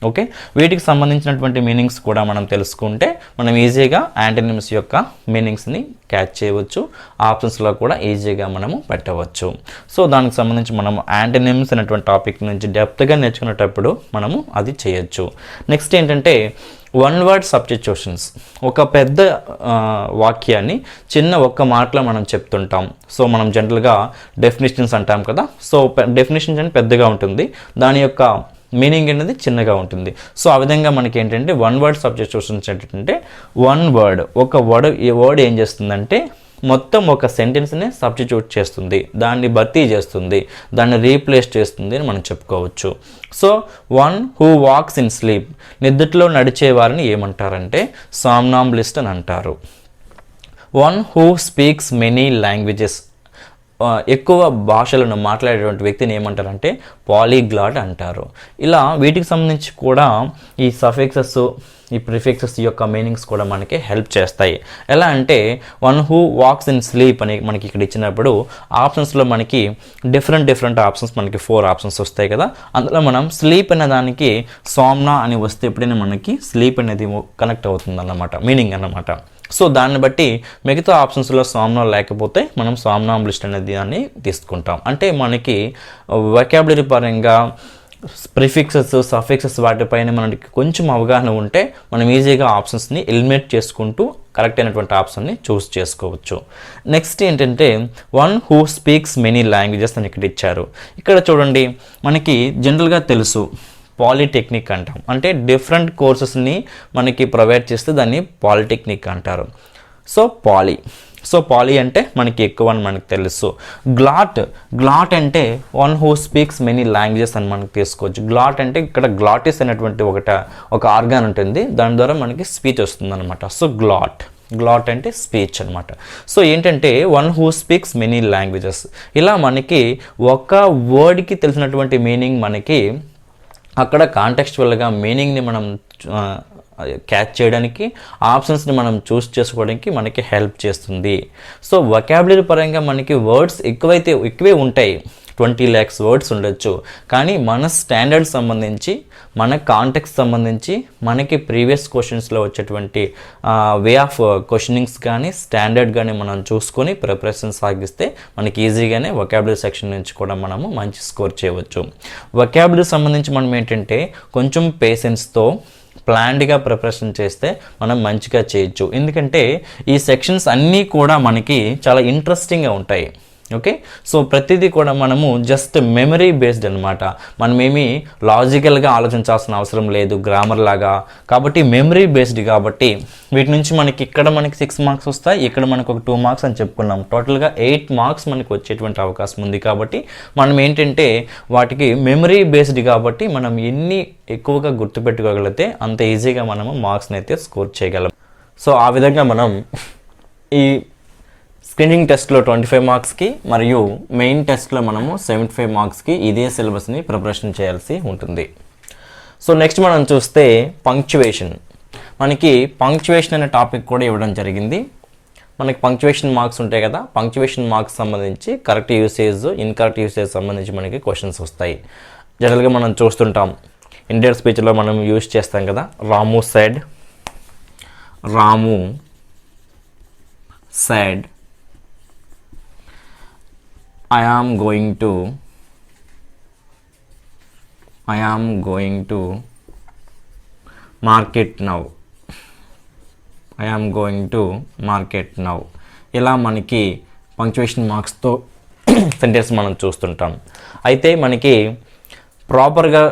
ఓకే, వీటికి సంబంధించినటువంటి మీనింగ్స్ కూడా మనం తెలుసుకుంటే మనం ఈజీగా యాంటనిమ్స్ యొక్క మీనింగ్స్ని క్యాచ్ చేయవచ్చు, ఆప్షన్స్లో కూడా ఈజీగా మనము పెట్టవచ్చు. సో దానికి సంబంధించి మనము యాంటనిమ్స్ అనేటువంటి టాపిక్ నుంచి డెప్త్గా నేర్చుకునేటప్పుడు మనము అది చేయొచ్చు. నెక్స్ట్ ఏంటంటే వన్ వర్డ్ సబ్స్టిట్యూషన్స్. ఒక పెద్ద వాక్యాన్ని చిన్న ఒక్క మాటలో మనం చెప్తుంటాం. సో మనం జనరల్గా డెఫినేషన్స్ అంటాం కదా. సో డెఫినేషన్స్ అని పెద్దగా ఉంటుంది, దాని యొక్క మీనింగ్ అనేది చిన్నగా ఉంటుంది. సో ఆ విధంగా మనకి ఏంటంటే వన్ వర్డ్ సబ్స్టిట్యూషన్స్ ఏంటంటే ఒక వర్డ్ ఏం చేస్తుందంటే మొత్తం ఒక సెంటెన్స్ని సబ్స్టిట్యూట్ చేస్తుంది, దాన్ని భర్తీ చేస్తుంది, దాన్ని రీప్లేస్ చేస్తుంది అని మనం చెప్పుకోవచ్చు. So one who walks in sleep, నిద్రలో నడిచే వారిని ఏమంటారంటే సామ్నాంబులిస్ట్ అని అంటారు. One who speaks many languages, ఎక్కువ భాషలను మాట్లాడేటువంటి వ్యక్తిని ఏమంటారంటే పాలీగ్లాట్ అంటారు. ఇలా వీటికి సంబంధించి కూడా ఈ సఫిక్సెస్, ఈ ప్రిఫిక్సెస్ యొక్క మీనింగ్స్ కూడా మనకి హెల్ప్ చేస్తాయి. ఎలా అంటే one who walks in sleep అని మనకి ఇక్కడ ఇచ్చినప్పుడు ఆప్షన్స్లో మనకి డిఫరెంట్ ఆప్షన్స్, మనకి 4 ఆప్షన్స్ వస్తాయి కదా. అందులో మనం స్లీప్ అనే దానికి సామ్నా అని వస్తే ఎప్పుడైనా మనకి స్లీప్ అనేది కనెక్ట్ అవుతుంది అన్నమాట, మీనింగ్ అన్నమాట. సో దాన్ని బట్టి మిగతా ఆప్షన్స్లో సామ్నా లేకపోతే మనం సామ్నాంబులిస్ట్ అనేది దాన్ని తీసుకుంటాం. అంటే మనకి వొకాబులరీ పరంగా ప్రిఫిక్సెస్, సఫిక్సెస్ వాటిపైన మనకి కొంచెం అవగాహన ఉంటే మనం ఈజీగా ఆప్షన్స్ని ఎలిమినేట్ చేసుకుంటూ కరెక్ట్ అయినటువంటి ఆప్షన్ని చూస్ చేసుకోవచ్చు. నెక్స్ట్ ఏంటంటే one who speaks many languages అని ఇక్కడ ఇచ్చారు. ఇక్కడ చూడండి, మనకి జనరల్గా తెలుసు పాలిటెక్నిక్ అంటాం, అంటే డిఫరెంట్ కోర్సెస్ని మనకి ప్రొవైడ్ చేస్తే దాన్ని పాలిటెక్నిక్ అంటారు. సో పాలి అంటే మనకి ఎక్కువ అని మనకు తెలుసు. గ్లాట్ అంటే one who speaks many languages అని మనకు తీసుకోవచ్చు. గ్లాట్ అంటే ఇక్కడ గ్లాటిస్ అనేటువంటి ఒక ఆర్గాన్ ఉంటుంది, దాని ద్వారా మనకి స్పీచ్ వస్తుంది అనమాట. సో గ్లాట్ అంటే స్పీచ్ అనమాట. సో ఏంటంటే one who speaks many languages, ఇలా మనకి ఒక వర్డ్కి తెలిసినటువంటి మీనింగ్ మనకి అక్కడ కాంటెక్స్చువల్గా మీనింగ్ని మనం క్యాచ్ చేయడానికి, ఆప్షన్స్ని మనం చూస్ చేసుకోవడానికి మనకి హెల్ప్ చేస్తుంది. సో వొకాబులరీ పరంగా మనకి వర్డ్స్ ఎక్కువే ఉంటాయి, 20 lakhs వర్డ్స్ ఉండొచ్చు. కానీ మన స్టాండర్డ్ సంబంధించి, మన కాంటెక్స్ట్ సంబంధించి, మనకి ప్రీవియస్ క్వశ్చన్స్లో వచ్చేటువంటి వే ఆఫ్ క్వశ్చనింగ్స్ కానీ స్టాండర్డ్ కానీ మనం చూసుకొని ప్రిపరేషన్ సాగిస్తే మనకి ఈజీగానే వొకాబులరీ సెక్షన్ నుంచి కూడా మనము మంచి స్కోర్ చేయవచ్చు. వొకాబులరీ సంబంధించి మనం ఏంటంటే కొంచెం పేషెన్స్తో ప్లాన్డ్గా ప్రిపరేషన్ చేస్తే మనం మంచిగా చేయొచ్చు. ఎందుకంటే ఈ సెక్షన్స్ అన్నీ కూడా మనకి చాలా ఇంట్రెస్టింగ్గా ఉంటాయి. ఓకే, సో ప్రతిదీ కూడా మనము జస్ట్ మెమరీ బేస్డ్ అనమాట. మనమేమి లాజికల్గా ఆలోచించాల్సిన అవసరం లేదు గ్రామర్ లాగా. కాబట్టి మెమరీ బేస్డ్ కాబట్టి వీటి నుంచి మనకి ఇక్కడ మనకి 6 మార్క్స్ వస్తాయి, ఇక్కడ మనకు ఒక 2 మార్క్స్ అని చెప్పుకున్నాం. టోటల్గా 8 మార్క్స్ మనకి వచ్చేటువంటి అవకాశం ఉంది. కాబట్టి మనం ఏంటంటే వాటికి మెమరీ బేస్డ్ కాబట్టి మనం ఎన్ని ఎక్కువగా గుర్తుపెట్టుకోగలిగితే అంత ఈజీగా మనము మార్క్స్ని అయితే స్కోర్ చేయగలం. సో ఆ విధంగా మనం ఈ స్క్రీనింగ్ టెస్ట్లో 25 మార్క్స్కి మరియు మెయిన్ టెస్ట్లో మనము 75 మార్క్స్కి ఇదే సిలబస్ని ప్రిపరేషన్ చేయాల్సి ఉంటుంది. సో నెక్స్ట్ మనం చూస్తే పంక్చువేషన్. మనకి పంక్చువేషన్ అనే టాపిక్ కూడా ఇవ్వడం జరిగింది. మనకి పంక్చువేషన్ మార్క్స్ ఉంటాయి కదా, పంక్చువేషన్ మార్క్స్ సంబంధించి కరెక్ట్ యూసేజ్, ఇన్కరెక్ట్ యూసేజ్ సంబంధించి మనకి క్వశ్చన్స్ వస్తాయి. జనరల్గా మనం చూస్తుంటాం, ఇండియన్ స్పీచ్లో మనం యూజ్ చేస్తాం కదా, రాము said I am going to market now. ఇలా మనకి పంక్చువేషన్ మార్క్స్తో సెంటెన్స్ మనం చూస్తుంటాం. అయితే మనకి ప్రాపర్గా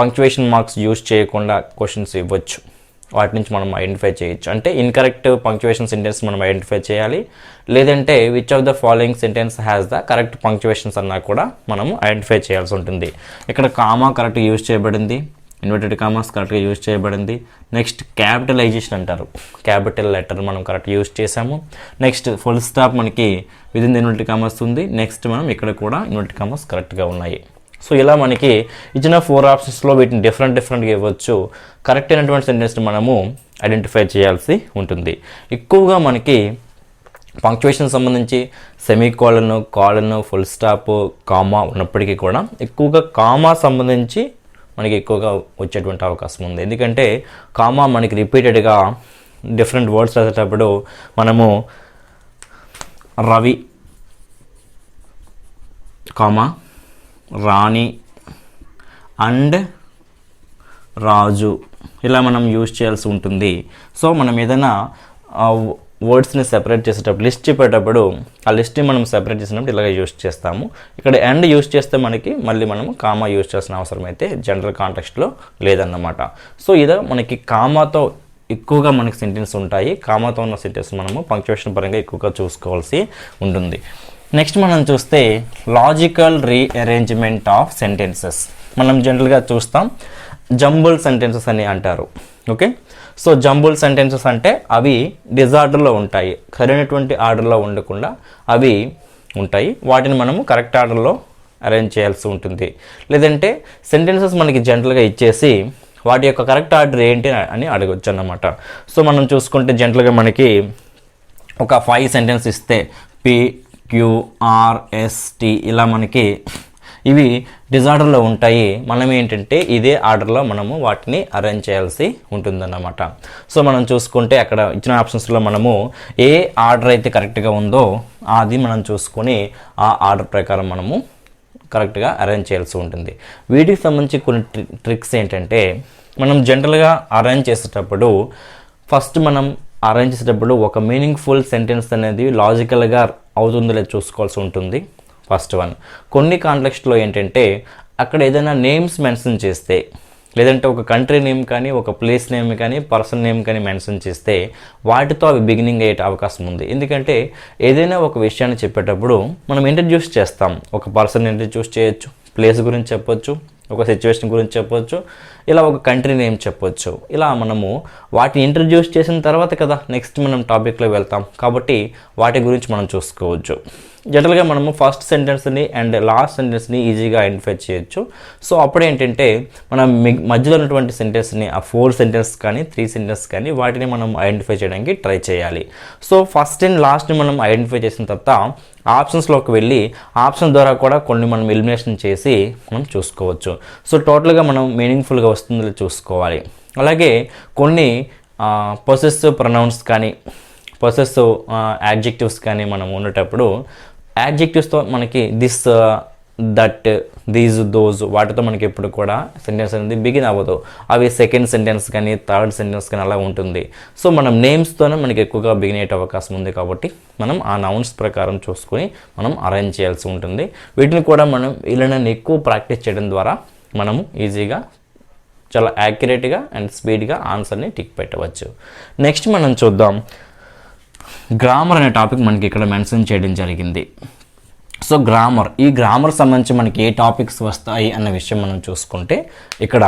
పంక్చువేషన్ మార్క్స్ యూజ్ చేయకుండా క్వశ్చన్స్ ఇవ్వచ్చు, వాటి నుంచి మనం ఐడెంటిఫై చేయొచ్చు. అంటే ఇన్కరెక్ట్ పంక్చువేషన్ సెంటెన్స్ మనం ఐడెంటిఫై చేయాలి, లేదంటే which of the following sentence has the correct punctuations అన్నా కూడా మనము ఐడెంటిఫై చేయాల్సి ఉంటుంది. ఇక్కడ కామా కరెక్ట్ యూజ్ చేయబడింది, ఇన్వర్టెడ్ కామాస్ కరెక్ట్గా యూజ్ చేయబడింది. నెక్స్ట్ క్యాపిటలైజేషన్ అంటారు, క్యాపిటల్ లెటర్ మనం కరెక్ట్ యూజ్ చేసాము. నెక్స్ట్ ఫుల్ స్టాప్ మనకి విదిన్ ది ఇన్వర్టెడ్ కామాస్ ఉంది. నెక్స్ట్ మనం ఇక్కడ కూడా ఇన్వర్టెడ్ కామాస్ కరెక్ట్గా ఉన్నాయి. సో ఇలా మనకి ఇచ్చిన 4 ఆప్షన్స్లో వీటిని డిఫరెంట్గా ఇవ్వచ్చు. కరెక్ట్ అయినటువంటి సెంటెన్స్ని మనము ఐడెంటిఫై చేయాల్సి ఉంటుంది. ఎక్కువగా మనకి పంక్చువేషన్ సంబంధించి semicolon, colon, full stop, comma ఉన్నప్పటికీ కూడా ఎక్కువగా కామా సంబంధించి మనకి ఎక్కువగా వచ్చేటువంటి అవకాశం ఉంది. ఎందుకంటే కామా మనకి రిపీటెడ్గా డిఫరెంట్ వర్డ్స్ రాసేటప్పుడు మనము రవి కామా రాణి అండ్ రాజు ఇలా మనం యూజ్ చేయాల్సి ఉంటుంది. సో మనం ఏదైనా వర్డ్స్ని సెపరేట్ చేసేటప్పుడు, లిస్ట్ చెప్పేటప్పుడు ఆ లిస్ట్ని మనం సెపరేట్ చేసినప్పుడు ఇలాగ యూజ్ చేస్తాము. ఇక్కడ అండ్ యూజ్ చేస్తే మనకి మళ్ళీ మనము కామా యూజ్ చేసిన అవసరం అయితే జనరల్ కాంటెక్స్ట్లో లేదన్నమాట. సో ఇదే మనకి కామాతో ఎక్కువగా మనకి సెంటెన్స్ ఉంటాయి. కామాతో ఉన్న సెంటెన్స్ మనము పంక్చువేషన్ పరంగా ఎక్కువగా చూసుకోవాల్సి ఉంటుంది. నెక్స్ట్ మనం చూస్తే లాజికల్ రీఅరేంజ్మెంట్ ఆఫ్ సెంటెన్సెస్. మనం జనరల్గా చూస్తాం జంబుల్ సెంటెన్సెస్ అని అంటారు. ఓకే, సో జంబుల్ సెంటెన్సెస్ అంటే అవి డిజార్డర్లో ఉంటాయి, సరైనటువంటి ఆర్డర్లో ఉండకుండా అవి ఉంటాయి. వాటిని మనము కరెక్ట్ ఆర్డర్లో అరేంజ్ చేయాల్సి ఉంటుంది. లేదంటే సెంటెన్సెస్ మనకి జనరల్గా ఇచ్చేసి వాటి యొక్క కరెక్ట్ ఆర్డర్ ఏంటి అని అడగొచ్చు అన్నమాట. సో మనం చూసుకుంటే జనరల్గా మనకి ఒక 5 సెంటెన్స్ ఇస్తే PQRST ఇలా మనకి ఇవి డిజార్డర్లో ఉంటాయి. మనం ఏంటంటే ఇదే ఆర్డర్లో మనము వాటిని అరేంజ్ చేయాల్సి ఉంటుందన్నమాట. సో మనం చూసుకుంటే అక్కడ ఇచ్చిన ఆప్షన్స్లో మనము ఏ ఆర్డర్ అయితే కరెక్ట్గా ఉందో అది మనం చూసుకొని ఆ ఆర్డర్ ప్రకారం మనము కరెక్ట్గా అరేంజ్ చేయాల్సి ఉంటుంది. వీటికి సంబంధించి కొన్ని ట్రిక్స్ ఏంటంటే మనం జనరల్గా అరేంజ్ చేసేటప్పుడు ఫస్ట్ మనం అరేంజ్ చేసేటప్పుడు ఒక మీనింగ్ఫుల్ సెంటెన్స్ అనేది లాజికల్గా అవుతుందో లేదో చూసుకోవాల్సి ఉంటుంది. First one. కొన్ని కాంటెక్స్ట్లో ఏంటంటే అక్కడ ఏదైనా నేమ్స్ మెన్షన్ చేస్తే, లేదంటే ఒక కంట్రీ నేమ్ కానీ, ఒక ప్లేస్ నేమ్ కానీ, పర్సన్ నేమ్ కానీ మెన్షన్ చేస్తే వాటితో అవి బిగినింగ్ అయ్యే అవకాశం ఉంది. ఎందుకంటే ఏదైనా ఒక విషయాన్ని చెప్పేటప్పుడు మనం ఇంట్రడ్యూస్ చేస్తాం. ఒక పర్సన్ ఇంట్రడ్యూస్ చేయొచ్చు, ప్లేస్ గురించి చెప్పొచ్చు, ఒక సిచ్యువేషన్ గురించి చెప్పొచ్చు, ఇలా ఒక కంట్రీ నేమ్ చెప్పొచ్చు. ఇలా మనము వాటిని ఇంట్రడ్యూస్ చేసిన తర్వాత కదా నెక్స్ట్ మనం టాపిక్లో వెళ్తాం. కాబట్టి వాటి గురించి మనం చూసుకోవచ్చు. జనరల్గా మనము ఫస్ట్ సెంటెన్స్ని అండ్ లాస్ట్ సెంటెన్స్ని ఈజీగా ఐడెంటిఫై చేయొచ్చు. సో అప్పుడు ఏంటంటే మనం మధ్యలో ఉన్నటువంటి సెంటెన్స్ని ఆ 4 సెంటెన్స్ కానీ 3 సెంటెన్స్ కానీ వాటిని మనం ఐడెంటిఫై చేయడానికి ట్రై చేయాలి. సో ఫస్ట్ అండ్ లాస్ట్ని మనం ఐడెంటిఫై చేసిన తర్వాత ఆప్షన్స్లోకి వెళ్ళి ఆప్షన్ ద్వారా కూడా కొన్ని మనం ఎలిమినేషన్ చేసి మనం చూసుకోవచ్చు. సో టోటల్గా మనం మీనింగ్ఫుల్గా వస్తుందో చూసుకోవాలి. అలాగే కొన్ని పొసెసివ్ ప్రొనౌన్స్ కానీ పొసెసివ్ యాడ్జెక్టివ్స్ కానీ మనం ఉండేటప్పుడు యాడ్జెక్టివ్స్తో మనకి దిస్, దట్, దీస్, దోస్ వాటితో మనకి ఎప్పుడు కూడా సెంటెన్స్ అనేది బిగిన్ అవ్వదు. అవి సెకండ్ సెంటెన్స్ కానీ థర్డ్ సెంటెన్స్ కానీ అలా ఉంటుంది. సో మనం నేమ్స్తోనే మనకి ఎక్కువగా బిగిన్ అయ్యే అవకాశం ఉంది. కాబట్టి మనం ఆ నౌన్స్ ప్రకారం చూసుకొని మనం అరేంజ్ చేయాల్సి ఉంటుంది. వీటిని కూడా మనం వీళ్ళని ఎక్కువ ప్రాక్టీస్ చేయడం ద్వారా మనము ఈజీగా చాలా యాక్యురేట్గా అండ్ స్పీడ్గా ఆన్సర్ని టిక్ పెట్టవచ్చు. నెక్స్ట్ మనం చూద్దాం గ్రామర్ అనే టాపిక్ మనకి ఇక్కడ మెన్షన్ చేయడం జరిగింది. సో గ్రామర్, ఈ గ్రామర్ సంబంధించి మనకి ఏ టాపిక్స్ వస్తాయి అన్న విషయం మనం చూసుకుంటే ఇక్కడ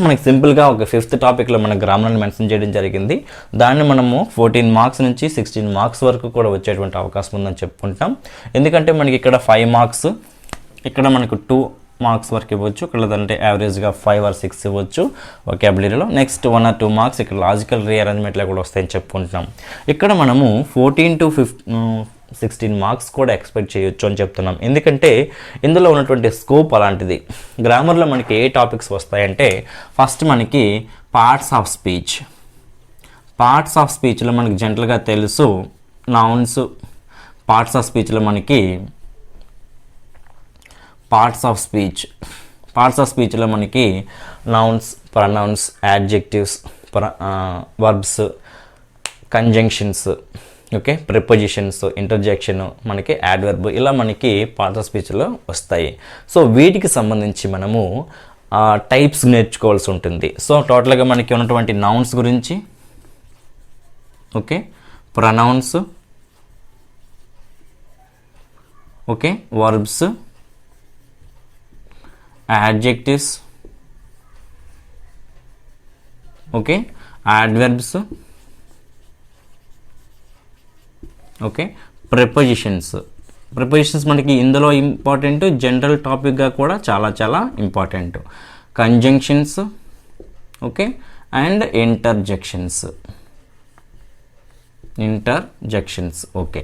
మనకి సింపుల్గా ఒక 5th టాపిక్లో మన గ్రామర్ని మెన్షన్ చేయడం జరిగింది. దాన్ని మనము 14 మార్క్స్ నుంచి 16 మార్క్స్ వరకు కూడా వచ్చేటువంటి అవకాశం ఉందని చెప్పుకుంటాం. ఎందుకంటే మనకి ఇక్కడ 5 మార్క్స్, ఇక్కడ మనకు 2 మార్క్స్ వరకు ఇవ్వచ్చు, ఇక్కడ అంటే యావరేజ్గా 5 or 6 ఇవ్వచ్చు వొకాబులరీలో. నెక్స్ట్ 1 or 2 మార్క్స్ ఇక్కడ లాజికల్ రీఅరేంజ్మెంట్లో కూడా వస్తాయని చెప్పుకుంటున్నాం. ఇక్కడ మనము 14 to 16 మార్క్స్ కూడా ఎక్స్పెక్ట్ చేయొచ్చు అని చెప్తున్నాం. ఎందుకంటే ఇందులో ఉన్నటువంటి స్కోప్ అలాంటిది. గ్రామర్లో మనకి ఏ టాపిక్స్ వస్తాయంటే ఫస్ట్ మనకి parts of speech. Parts of స్పీచ్లో మనకి జనరల్గా తెలుసు నౌన్స్. పార్ట్స్ ఆఫ్ స్పీచ్లో మనకి పార్ట్స్ ఆఫ్ స్పీచ్లో మనకి nouns, pronouns, adjectives, verbs, conjunctions, okay, prepositions, interjection, మనకి యాడ్వర్బ్, ఇలా మనకి పార్ట్స్ ఆఫ్ స్పీచ్లో వస్తాయి. సో వీటికి సంబంధించి మనము టైప్స్ నేర్చుకోవాల్సి ఉంటుంది. సో టోటల్గా మనకి ఉన్నటువంటి నౌన్స్ గురించి, okay, pronouns, okay, verbs, adjectives, okay, adverbs, okay, prepositions. Prepositions మనకి ఇందులో ఇంపార్టెంట్, జనరల్ టాపిక్గా కూడా చాలా చాలా important. Conjunctions, okay, and interjections. Okay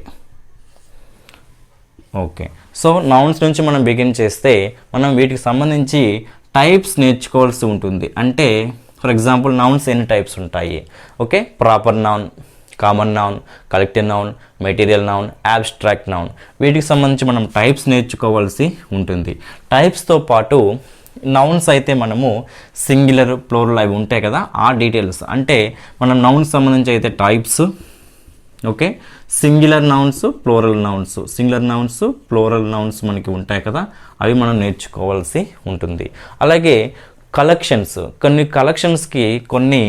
okay. So nouns నుంచి మనం బిగిన్ చేస్తే మనం వీటికి సంబంధించి టైప్స్ నేర్చుకోవాల్సి ఉంటుంది. అంటే ఫర్ ఎగ్జాంపుల్ నౌన్స్ ఎన్ని టైప్స్ ఉంటాయి? Okay, proper noun, common noun, collective noun, material noun, abstract noun. వీటికి సంబంధించి మనం టైప్స్ నేర్చుకోవాల్సి ఉంటుంది. టైప్స్తో పాటు నౌన్స్ అయితే మనము సింగులర్, ప్లూరల్ అవి ఉంటాయి కదా, ఆ డీటెయిల్స్. అంటే మనం నౌన్స్ సంబంధించి అయితే types, okay, singular nouns, plural nouns మనకి ఉంటాయి కదా, అవి మనం నేర్చుకోవాల్సి ఉంటుంది. అలాగే కలెక్షన్స్, కొన్ని కలెక్షన్స్కి కొన్ని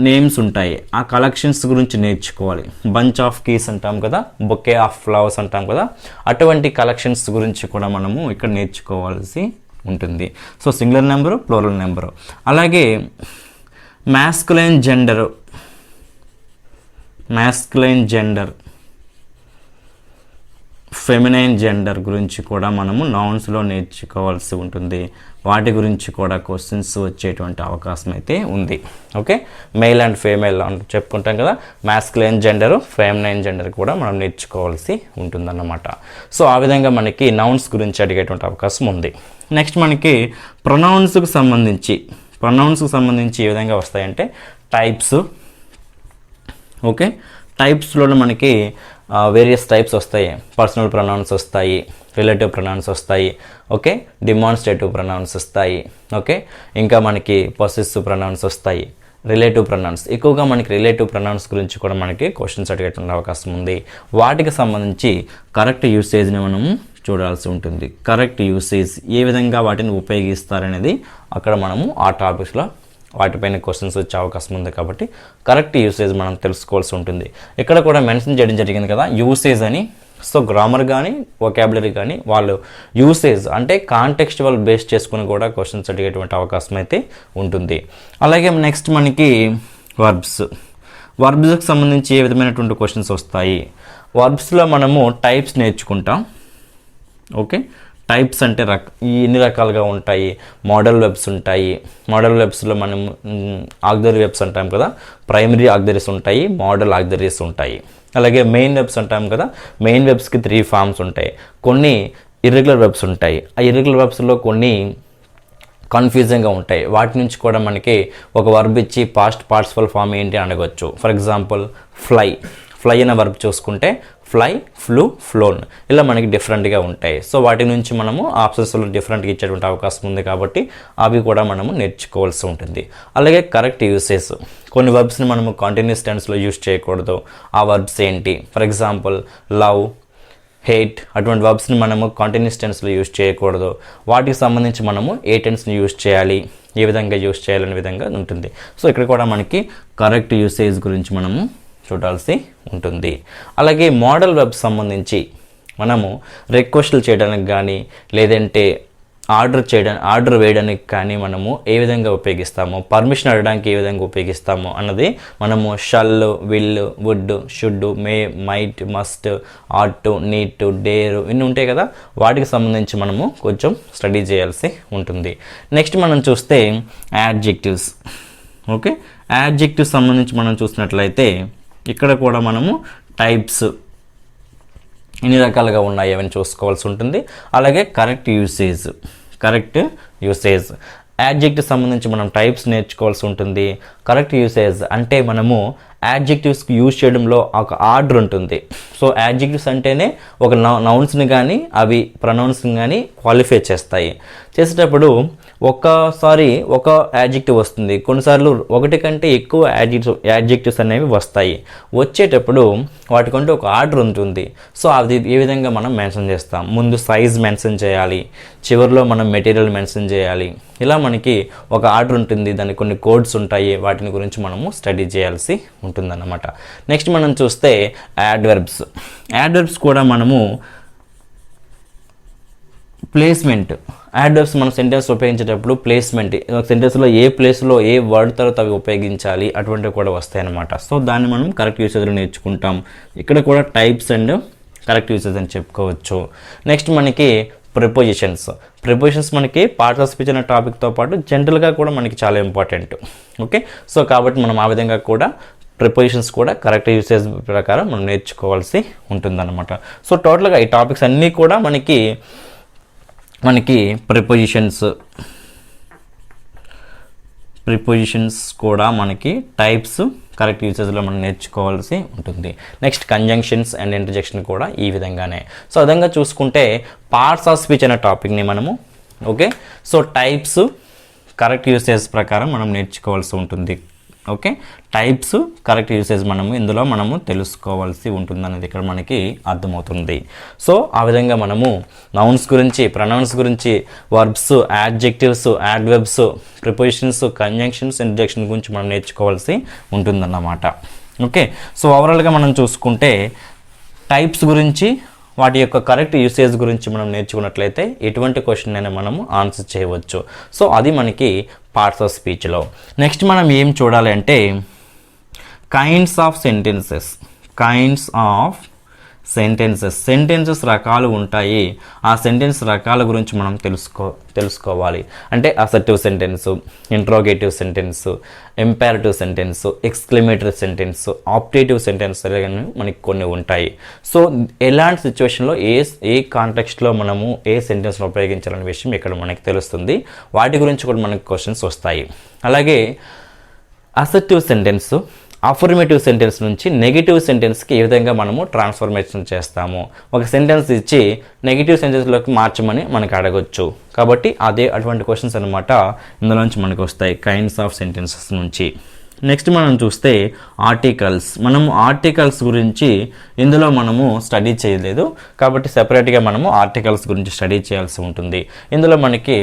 నేమ్స్ ఉంటాయి, ఆ కలెక్షన్స్ గురించి నేర్చుకోవాలి. బంచ్ ఆఫ్ కీస్ అంటాం కదా, బొకే ఆఫ్ ఫ్లవర్స్ అంటాం కదా, అటువంటి కలెక్షన్స్ గురించి కూడా మనము ఇక్కడ నేర్చుకోవాల్సి ఉంటుంది. So singular number, plural number. అలాగే మ్యాస్కులైన్ జెండర్, ఫెమినైన్ జెండర్ గురించి కూడా మనము నౌన్స్లో నేర్చుకోవాల్సి ఉంటుంది. వాటి గురించి కూడా క్వశ్చన్స్ వచ్చేటువంటి అవకాశం అయితే ఉంది. ఓకే, మేల్ అండ్ ఫీమేల్ అని చెప్పుకుంటాం కదా, మ్యాస్కులైన్ జెండరు, ఫెమినైన్ జెండర్ కూడా మనం నేర్చుకోవాల్సి ఉంటుందన్నమాట. సో ఆ విధంగా మనకి నౌన్స్ గురించి అడిగేటువంటి అవకాశం ఉంది. నెక్స్ట్ మనకి ప్రొనౌన్స్కి సంబంధించి ఏ విధంగా వస్తాయంటే టైప్స్. ఓకే, టైప్స్లో మనకి వేరియస్ టైప్స్ వస్తాయి. పర్సనల్ ప్రొనౌన్స్ వస్తాయి, రిలేటివ్ ప్రొనౌన్స్ వస్తాయి, ఓకే, డిమాన్స్ట్రేటివ్ ప్రొనౌన్స్ వస్తాయి, ఓకే, ఇంకా మనకి పొసెసివ్ ప్రొనౌన్స్ వస్తాయి, రిలేటివ్ ప్రొనౌన్స్. ఎక్కువగా మనకి రిలేటివ్ ప్రొనౌన్స్ గురించి కూడా మనకి క్వశ్చన్స్ అడిగేటువంటి అవకాశం ఉంది. వాటికి సంబంధించి కరెక్ట్ యూసేజ్ని మనము చూడాల్సి ఉంటుంది. కరెక్ట్ యూసేజ్ ఏ విధంగా వాటిని ఉపయోగిస్తారనేది అక్కడ మనము ఆ టాపిక్స్లో వాటిపైన క్వశ్చన్స్ వచ్చే అవకాశం ఉంది. కాబట్టి కరెక్ట్ యూసేజ్ మనం తెలుసుకోవాల్సి ఉంటుంది. ఇక్కడ కూడా మెన్షన్ చేయడం జరిగింది కదా యూసేజ్ అని. సో గ్రామర్ కానీ వొకాబులరీ కానీ వాళ్ళు యూసేజ్ అంటే కాంటెక్స్చువల్ బేస్ చేసుకుని కూడా క్వశ్చన్స్ అడిగేటువంటి అవకాశం అయితే ఉంటుంది. అలాగే నెక్స్ట్ మనకి వర్బ్స్కి సంబంధించి ఏ విధమైనటువంటి క్వశ్చన్స్ వస్తాయి? వర్బ్స్లో మనము టైప్స్ నేర్చుకుంటాం. ఓకే, టైప్స్ అంటే ఎన్ని రకాలుగా ఉంటాయి? మోడల్ వెబ్స్ ఉంటాయి. మోడల్ వెబ్స్లో మనం ఆగ్జరీ వెబ్స్ అంటాం కదా, ప్రైమరీ ఆగ్జరీస్ ఉంటాయి, మోడల్ ఆగ్జరీస్ ఉంటాయి. అలాగే మెయిన్ వెబ్స్ అంటాం కదా, మెయిన్ వెబ్స్కి 3 ఫామ్స్ ఉంటాయి. కొన్ని ఇర్రెగ్యులర్ వెబ్స్ ఉంటాయి. ఆ ఇర్రెగ్యులర్ వెబ్స్లో కొన్ని కన్ఫ్యూజింగ్గా ఉంటాయి. వాటి నుంచి కూడా మనకి ఒక వర్బ్ ఇచ్చి పాస్ట్ పార్టిసిపల్ ఫామ్ ఏంటి అడగవచ్చు. ఫర్ ఎగ్జాంపుల్ ఫ్లై అనే వర్బ్ చూసుకుంటే ఫ్లై, ఫ్లూ, ఫ్లోన్ ఇలా మనకి డిఫరెంట్గా ఉంటాయి. సో వాటి నుంచి మనము ఆప్షన్స్లో డిఫరెంట్గా ఇచ్చేటువంటి అవకాశం ఉంది. కాబట్టి అవి కూడా మనము నేర్చుకోవాల్సి ఉంటుంది. అలాగే కరెక్ట్ యూసేజ్, కొన్ని వర్బ్స్ని మనము కంటిన్యూస్ టెన్స్లో యూజ్ చేయకూడదు. ఆ వర్బ్స్ ఏంటి? ఫర్ ఎగ్జాంపుల్ లవ్, హేట్ అటువంటి వర్బ్స్ని మనము కంటిన్యూస్ టెన్స్లో యూజ్ చేయకూడదు. వాటికి సంబంధించి మనము ఏ టెన్స్ని యూజ్ చేయాలి, ఏ విధంగా యూజ్ చేయాలనే విధంగా ఉంటుంది. సో ఇక్కడ కూడా మనకి కరెక్ట్ యూసేజ్ గురించి మనము చూడాల్సి ఉంటుంది. అలాగే మోడల్ వెబ్ సంబంధించి మనము రిక్వెస్ట్లు చేయడానికి కానీ లేదంటే ఆర్డర్ వేయడానికి కానీ మనము ఏ విధంగా ఉపయోగిస్తాము, పర్మిషన్ అడగడానికి ఏ విధంగా ఉపయోగిస్తాము అన్నది మనము shall, will, would, should, may, might, must, ought to, need to, dare ఇన్ని ఉంటాయి కదా, వాటికి సంబంధించి మనము కొంచెం స్టడీ చేయాల్సి ఉంటుంది. నెక్స్ట్ మనం చూస్తే యాడ్జెక్టివ్స్. ఓకే, యాడ్జెక్టివ్స్ సంబంధించి మనం చూసినట్లయితే ఇక్కడ కూడా మనము టైప్స్ ఎన్ని రకాలుగా ఉన్నాయి అవన్నీ చూసుకోవాల్సి ఉంటుంది. అలాగే కరెక్ట్ యూసేజ్ యాడ్జెక్టివ్ సంబంధించి మనం టైప్స్ నేర్చుకోవాల్సి ఉంటుంది. కరెక్ట్ యూసేజ్ అంటే మనము యాడ్జెక్టివ్స్కి యూజ్ చేయడంలో ఒక ఆర్డర్ ఉంటుంది. సో యాడ్జెక్టివ్స్ అంటేనే ఒక నౌన్స్ని కానీ అవి ప్రొనౌన్స్ని కానీ క్వాలిఫై చేసేటప్పుడు ఒక్కసారి ఒక యాడ్జెక్టివ్ వస్తుంది, కొన్నిసార్లు ఒకటి కంటే ఎక్కువ యాడ్జెక్టివ్స్ అనేవి వస్తాయి. వచ్చేటప్పుడు వాటికంటే ఒక ఆర్డర్ ఉంటుంది. సో అది ఏ విధంగా మనం మెన్షన్ చేస్తాం? ముందు సైజ్ మెన్షన్ చేయాలి, చివరిలో మనం మెటీరియల్ మెన్షన్ చేయాలి. ఇలా మనకి ఒక ఆర్డర్ ఉంటుంది, దానికి కొన్ని కోడ్స్ ఉంటాయి. వాటిని గురించి మనము స్టడీ చేయాల్సి ఉంటుందన్నమాట. నెక్స్ట్ మనం చూస్తే యాడ్వర్బ్స్ కూడా మనము ప్లేస్మెంట్, యాడ్వర్బ్స్ మనం సెంటెన్స్ ఉపయోగించేటప్పుడు ప్లేస్మెంట్, సెంటెన్స్లో ఏ ప్లేస్లో ఏ వర్డ్ తర్వాత అవి ఉపయోగించాలి అటువంటివి కూడా వస్తాయి అన్నమాట. సో దాన్ని మనం కరెక్ట్ యూసేజ్లో నేర్చుకుంటాం. ఇక్కడ కూడా టైప్స్ అండ్ కరెక్ట్ యూసేజ్ అని చెప్పుకోవచ్చు. నెక్స్ట్ మనకి ప్రిపోజిషన్స్ మనకి పార్ట్స్ ఆఫ్ స్పీచ్ అనే టాపిక్తో పాటు జనరల్గా కూడా మనకి చాలా ఇంపార్టెంట్. ఓకే, సో కాబట్టి మనం ఆ విధంగా కూడా ప్రిపోజిషన్స్ కూడా కరెక్ట్ యూసేజ్ ప్రకారం మనం నేర్చుకోవాల్సి ఉంటుందన్నమాట. సో టోటల్గా ఈ టాపిక్స్ అన్నీ కూడా మనకి ప్రిపోజిషన్స్ కూడా మనకి టైప్స్ కరెక్ట్ యూసేజ్లో మనం నేర్చుకోవాల్సి ఉంటుంది. నెక్స్ట్ కంజంక్షన్స్ అండ్ ఇంటర్జెక్షన్ కూడా ఈ విధంగానే. సో విధంగా చూసుకుంటే పార్ట్స్ ఆఫ్ స్పీచ్ అనే టాపిక్ని మనము okay, so types correct usage ప్రకారం మనం నేర్చుకోవాల్సి ఉంటుంది. ఓకే, టైప్స్ కరెక్ట్ యూసేజ్ ఇందులో మనము తెలుసుకోవాల్సి ఉంటుంది అనేది ఇక్కడ మనకి అర్థమవుతుంది. సో ఆ విధంగా మనము నౌన్స్ గురించి, ప్రొనౌన్స్ గురించి, verbs, adjectives, adverbs, prepositions, conjunctions, interjection గురించి మనం నేర్చుకోవాల్సి ఉంటుందన్నమాట. ఓకే, సో ఓవరాల్గా మనం చూసుకుంటే టైప్స్ గురించి, వాటి యొక్క కరెక్ట్ యూసేజ్ గురించి మనం నేర్చుకున్నట్లయితే ఎటువంటి క్వశ్చన్ అయినా మనము ఆన్సర్ చేయవచ్చు. సో అది మనకి పార్ట్స్ ఆఫ్ స్పీచ్లో. నెక్స్ట్ మనం ఏం చూడాలి అంటే కైండ్స్ ఆఫ్ సెంటెన్సెస్ రకాలు ఉంటాయి. ఆ సెంటెన్స్ రకాల గురించి మనం తెలుసుకోవాలి. అంటే assertive sentence, interrogative sentence, imperative sentence, exclamatory sentence, optative sentence అని మనకి కొన్ని ఉంటాయి. సో ఎలాంటి సిచ్యువేషన్లో ఏ కాంటెక్స్ట్లో మనము ఏ సెంటెన్స్ను ఉపయోగించాలనే విషయం ఇక్కడ మనకి తెలుస్తుంది. వాటి గురించి కూడా మనకి క్వశ్చన్స్ వస్తాయి. అలాగే అసర్టివ్ సెంటెన్స్, అఫర్మేటివ్ సెంటెన్స్ నుంచి నెగిటివ్ సెంటెన్స్కి ఏ విధంగా మనము ట్రాన్స్ఫర్మేషన్ చేస్తాము. ఒక సెంటెన్స్ ఇచ్చి నెగిటివ్ సెంటెన్స్లోకి మార్చమని మనకు అడగొచ్చు. కాబట్టి అటువంటి క్వశ్చన్స్ అనమాట ఇందులో నుంచి మనకు వస్తాయి కైండ్స్ ఆఫ్ సెంటెన్సెస్ నుంచి. నెక్స్ట్ మనం చూస్తే ఆర్టికల్స్ గురించి ఇందులో మనము స్టడీ చేయలేదు కాబట్టి సెపరేట్గా మనము ఆర్టికల్స్ గురించి స్టడీ చేయాల్సి ఉంటుంది. ఇందులో మనకి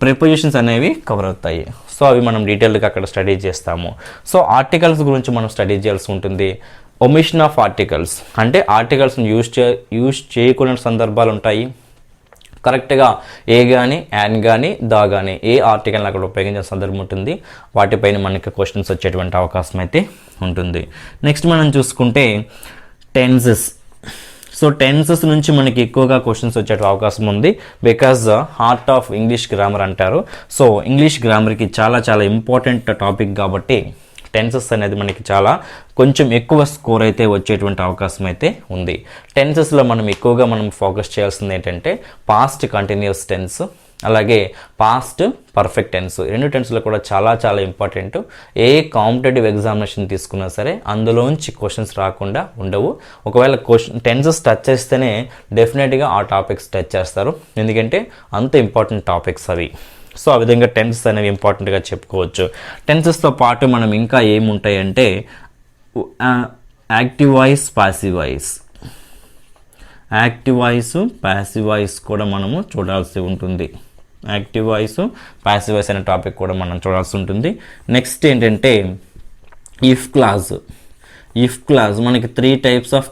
ప్రిపోజిషన్స్ అనేవి కవర్ అవుతాయి. సో అవి మనం డీటెయిల్గా అక్కడ స్టడీ చేస్తాము. సో ఆర్టికల్స్ గురించి మనం స్టడీ చేయాల్సి ఉంటుంది. ఒమిషన్ ఆఫ్ ఆర్టికల్స్ అంటే ఆర్టికల్స్ని యూజ్ చేయకునే సందర్భాలు ఉంటాయి. కరెక్ట్గా ఏ కానీ, యాన్ కానీ, దా కానీ ఏ ఆర్టికల్ని అక్కడ ఉపయోగించిన సందర్భం ఉంటుంది. వాటిపైన మనకి క్వశ్చన్స్ వచ్చేటువంటి అవకాశం అయితే ఉంటుంది. నెక్స్ట్ మనం చూసుకుంటే టెన్సెస్. సో టెన్సెస్ నుంచి మనకి ఎక్కువగా క్వశ్చన్స్ వచ్చే అవకాశం ఉంది. Because heart of English grammar అంటారు. సో ఇంగ్లీష్ గ్రామర్కి చాలా చాలా ఇంపార్టెంట్ టాపిక్ కాబట్టి టెన్సెస్ అనేది మనకి కొంచెం ఎక్కువ స్కోర్ అయితే వచ్చేటువంటి అవకాశం అయితే ఉంది. టెన్సెస్లో మనం ఎక్కువగా ఫోకస్ చేయాల్సింది ఏంటంటే పాస్ట్ కంటిన్యూస్ టెన్స్, అలాగే పాస్ట్ పర్ఫెక్ట్ టెన్స్. రెండు టెన్స్లో కూడా చాలా చాలా ఇంపార్టెంట్. ఏ కాంపిటేటివ్ ఎగ్జామినేషన్ తీసుకున్నా సరే అందులోంచి క్వశ్చన్స్ రాకుండా ఉండవు. ఒకవేళ టెన్సెస్ టచ్ చేస్తేనే డెఫినెట్గా ఆ టాపిక్స్ టచ్ చేస్తారు, ఎందుకంటే అంత ఇంపార్టెంట్ టాపిక్స్ అవి. సో ఆ విధంగా టెన్సెస్ అనేవి ఇంపార్టెంట్గా చెప్పుకోవచ్చు. టెన్సెస్తో పాటు మనం ఇంకా ఏముంటాయంటే యాక్టివ్ వాయిస్, ప్యాసివ్ వాయిస్ కూడా మనము చూడాల్సి ఉంటుంది. యాక్టివ్ వాయిస్, ప్యాసివ్ వాయిస్ అనే టాపిక్ కూడా మనం చూడాల్సి ఉంటుంది. నెక్స్ట్ ఏంటంటే ఇఫ్ క్లాజ్ మనకి 3 టైప్స్ ఆఫ్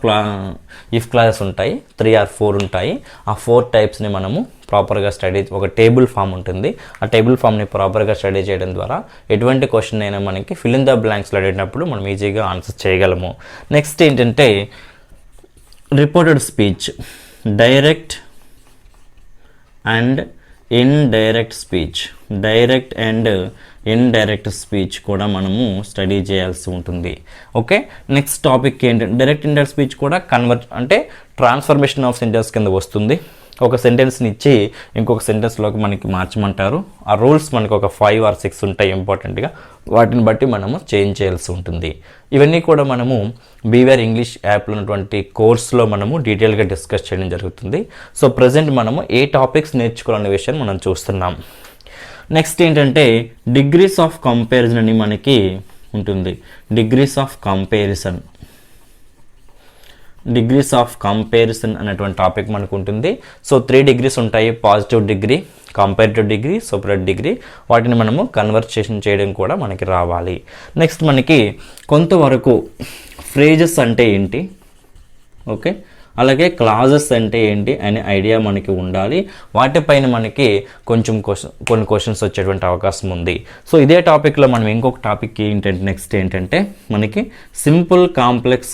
ఇఫ్ క్లాజెస్ ఉంటాయి, 3 or 4 ఉంటాయి. ఆ 4 టైప్స్ని మనము ప్రాపర్గా స్టడీ, ఒక టేబుల్ ఫామ్ ఉంటుంది. ఆ టేబుల్ ఫామ్ని ప్రాపర్గా స్టడీ చేయడం ద్వారా ఎటువంటి క్వశ్చన్ అయినా మనకి ఫిల్ ఇన్ ద బ్లాంక్స్లో అడిగినప్పుడు మనం ఈజీగా ఆన్సర్ చేయగలము. నెక్స్ట్ ఏంటంటే reported speech, direct and indirect speech కూడా మనము స్టడీ చేయాల్సి ఉంటుంది. ఓకే, నెక్స్ట్ టాపిక్ ఏంటంటే డైరెక్ట్ ఇండైరెక్ట్ స్పీచ్ కూడా అంటే ట్రాన్స్ఫర్మేషన్ ఆఫ్ సెంటెన్స్ కింద వస్తుంది. ఒక సెంటెన్స్ని ఇచ్చి ఇంకొక సెంటెన్స్లోకి మనకి మార్చమంటారు. ఆ రూల్స్ మనకు ఒక 5 or 6 ఉంటాయి ఇంపార్టెంట్గా. వాటిని బట్టి మనము చేంజ్ చేయాల్సి ఉంటుంది. ఇవన్నీ కూడా మనము బీవేర్ ఇంగ్లీష్ యాప్లో ఉన్నటువంటి కోర్స్లో మనము డీటెయిల్గా డిస్కస్ చేయడం జరుగుతుంది. సో ప్రజెంట్ మనము ఏ టాపిక్స్ నేర్చుకోవాలనే విషయాన్ని మనం చూస్తున్నాం. నెక్స్ట్ ఏంటంటే డిగ్రీస్ ఆఫ్ కంపారిజన్ అని మనకి ఉంటుంది. డిగ్రీస్ ఆఫ్ కంపారిజన్ అనేటువంటి టాపిక్ మనకు ఉంటుంది. సో 3 degrees ఉంటాయి. Positive degree, comparative degree, superlative degree. వాటిని మనము కన్వర్సేషన్ చేయడం కూడా మనకి రావాలి. నెక్స్ట్ మనకి కొంతవరకు ఫ్రేజెస్ అంటే ఏంటి, ఓకే, అలాగే క్లాజెస్ అంటే ఏంటి అనే ఐడియా మనకి ఉండాలి. వాటిపైన మనకి కొన్ని క్వశ్చన్స్ వచ్చేటువంటి అవకాశం ఉంది. సో ఇదే టాపిక్లో మనం ఇంకొక టాపిక్ ఏంటంటే నెక్స్ట్ ఏంటంటే మనకి సింపుల్ కాంప్లెక్స్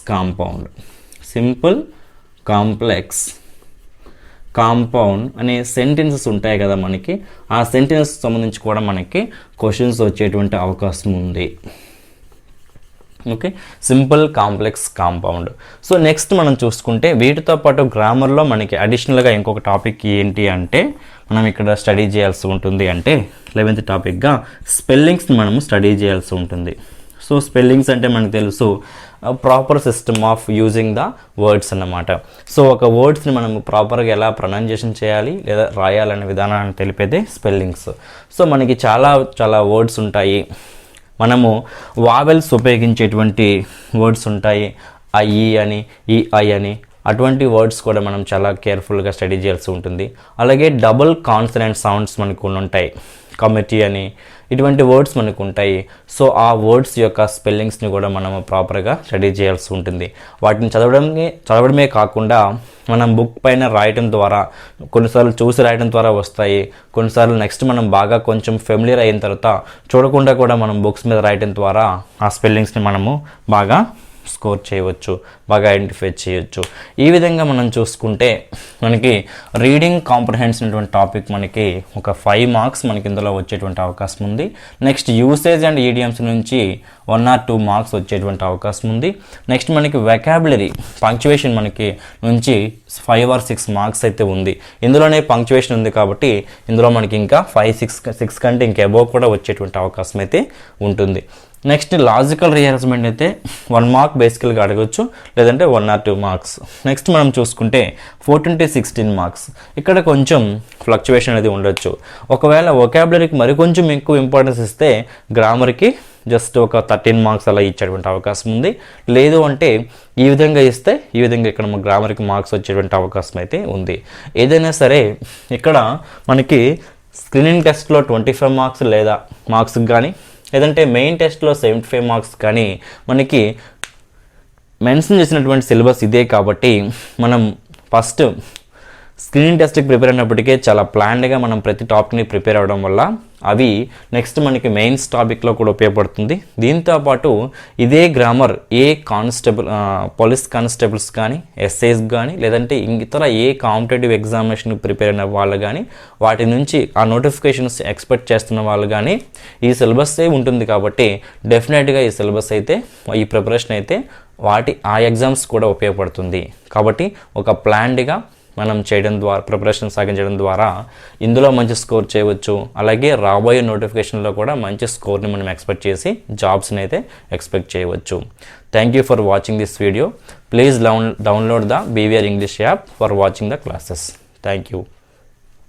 కాంపౌండ్ అనే సెంటెన్సెస్ ఉంటాయి కదా మనకి, ఆ సెంటెన్సెస్ సంబంధించి కూడా మనకి క్వశ్చన్స్ వచ్చేటువంటి అవకాశం ఉంది. Okay, simple complex compound. So next మనం చూసుకుంటే వీటితో పాటు గ్రామర్లో మనకి అడిషనల్గా ఇంకొక టాపిక్ ఏంటి అంటే మనం ఇక్కడ స్టడీ చేయాల్సి ఉంటుంది అంటే 11th టాపిక్గా స్పెల్లింగ్స్ని మనము స్టడీ చేయాల్సి ఉంటుంది. సో స్పెల్లింగ్స్ అంటే మనకు తెలుసు proper system of using the words అన్నమాట. సో ఒక వర్డ్స్ని మనం ప్రాపర్గా ఎలా ప్రొనౌన్సియేషన్ చేయాలి లేదా రాయాలనే విధానాన్ని తెలిపేదే స్పెల్లింగ్స్. సో మనకి చాలా వర్డ్స్ ఉంటాయి. మనము వావెల్స్ ఉపయోగించేటువంటి వర్డ్స్ ఉంటాయి, ఐ అని, ఈ ఐ అని. అటువంటి వర్డ్స్ కూడా మనం చాలా కేర్ఫుల్గా స్టడీ చేయాల్సి ఉంటుంది. అలాగే డబుల్ కాన్సనెంట్ సౌండ్స్ మనకు ఉంటాయి, కమిటీ అని, ఇటువంటి వర్డ్స్ మనకు ఉంటాయి. సో ఆ వర్డ్స్ యొక్క స్పెల్లింగ్స్ని కూడా మనం ప్రాపర్గా స్టడీ చేయాల్సి ఉంటుంది. వాటిని చదవడమే కాకుండా మనం బుక్ పైన రాయటం ద్వారా, కొన్నిసార్లు చూసి రాయడం ద్వారా వస్తాయి, కొన్నిసార్లు నెక్స్ట్ మనం బాగా కొంచెం ఫెమిలియర్ అయిన తర్వాత చూడకుండా కూడా మనం బుక్స్ మీద రాయటం ద్వారా ఆ స్పెల్లింగ్స్ని మనము బాగా స్కోర్ చేయవచ్చు, బాగా ఐడెంటిఫై చేయొచ్చు. ఈ విధంగా మనం చూసుకుంటే మనకి రీడింగ్ కాంప్రహెన్షన్ అటువంటి టాపిక్ మనకి ఒక 5 మార్క్స్ మనకి ఇందులో వచ్చేటువంటి అవకాశం ఉంది. నెక్స్ట్ యూసేజ్ అండ్ ఈడియమ్స్ నుంచి 1 or 2 మార్క్స్ వచ్చేటువంటి అవకాశం ఉంది. నెక్స్ట్ మనకి వెకాబులరీ పంక్చువేషన్ మనకి నుంచి 5 or 6 మార్క్స్ అయితే ఉంది. ఇందులోనే పంక్చువేషన్ ఉంది కాబట్టి ఇందులో మనకి ఇంకా 5-6 కంటే ఇంకా అబోవ్ కూడా వచ్చేటువంటి అవకాశం అయితే ఉంటుంది. నెక్స్ట్ లాజికల్ రీఅరేంజ్మెంట్ అయితే 1 మార్క్ బేసికల్గా అడగవచ్చు, లేదంటే 1 or 2 మార్క్స్. నెక్స్ట్ మనం చూసుకుంటే 14 to 16 మార్క్స్. ఇక్కడ కొంచెం ఫ్లక్చువేషన్ అనేది ఉండొచ్చు. ఒకవేళ వొకాబులరీకి మరికొంచెం ఎక్కువ ఇంపార్టెన్స్ ఇస్తే గ్రామర్కి జస్ట్ ఒక 13 మార్క్స్ అలా ఇచ్చేటువంటి అవకాశం ఉంది. లేదు అంటే ఈ విధంగా ఇస్తే ఈ విధంగా ఇక్కడ గ్రామర్కి మార్క్స్ వచ్చేటువంటి అవకాశం అయితే ఉంది. ఏదైనా సరే ఇక్కడ మనకి స్క్రీనింగ్ టెస్ట్లో 25 మార్క్స్ లేదా మార్క్స్కి కానీ, లేదంటే మెయిన్ టెస్ట్లో 75 మార్క్స్ కానీ మనకి మెన్షన్ చేసినటువంటి సిలబస్ ఇదే కాబట్టి మనం ఫస్ట్ స్క్రీనింగ్ టెస్ట్కి ప్రిపేర్ అయినప్పటికీ చాలా ప్లాన్డ్గా మనం ప్రతి టాపిక్ని ప్రిపేర్ అవ్వడం వల్ల అవి నెక్స్ట్ మనకి మెయిన్స్ టాపిక్లో కూడా ఉపయోగపడుతుంది. దీంతోపాటు ఇదే గ్రామర్ పోలీస్ కానిస్టేబుల్స్ కానీ, ఎస్ఐస్ కానీ, లేదంటే ఇతర ఏ కాంపిటేటివ్ ఎగ్జామినేషన్ ప్రిపేర్ అయిన వాళ్ళు కానీ, వాటి నుంచి ఆ నోటిఫికేషన్స్ ఎక్స్పెక్ట్ చేస్తున్న వాళ్ళు కానీ ఈ సిలబస్సే ఉంటుంది కాబట్టి డెఫినెట్గా ఈ సిలబస్ అయితే, ఈ ప్రిపరేషన్ అయితే ఆ ఎగ్జామ్స్ కూడా ఉపయోగపడుతుంది. కాబట్టి ఒక ప్లాన్డ్గా మనం చేయడం ద్వారా, ప్రిపరేషన్ సాగించడం ద్వారా ఇందులో మంచి స్కోర్ చేయవచ్చు. అలాగే రాబోయే నోటిఫికేషన్లో కూడా మంచి స్కోర్ని మనం ఎక్స్పెక్ట్ చేసి జాబ్స్ని అయితే ఎక్స్పెక్ట్ చేయవచ్చు. Thank you for watching this video. Please download the BVR English app for watching the classes. Thank you.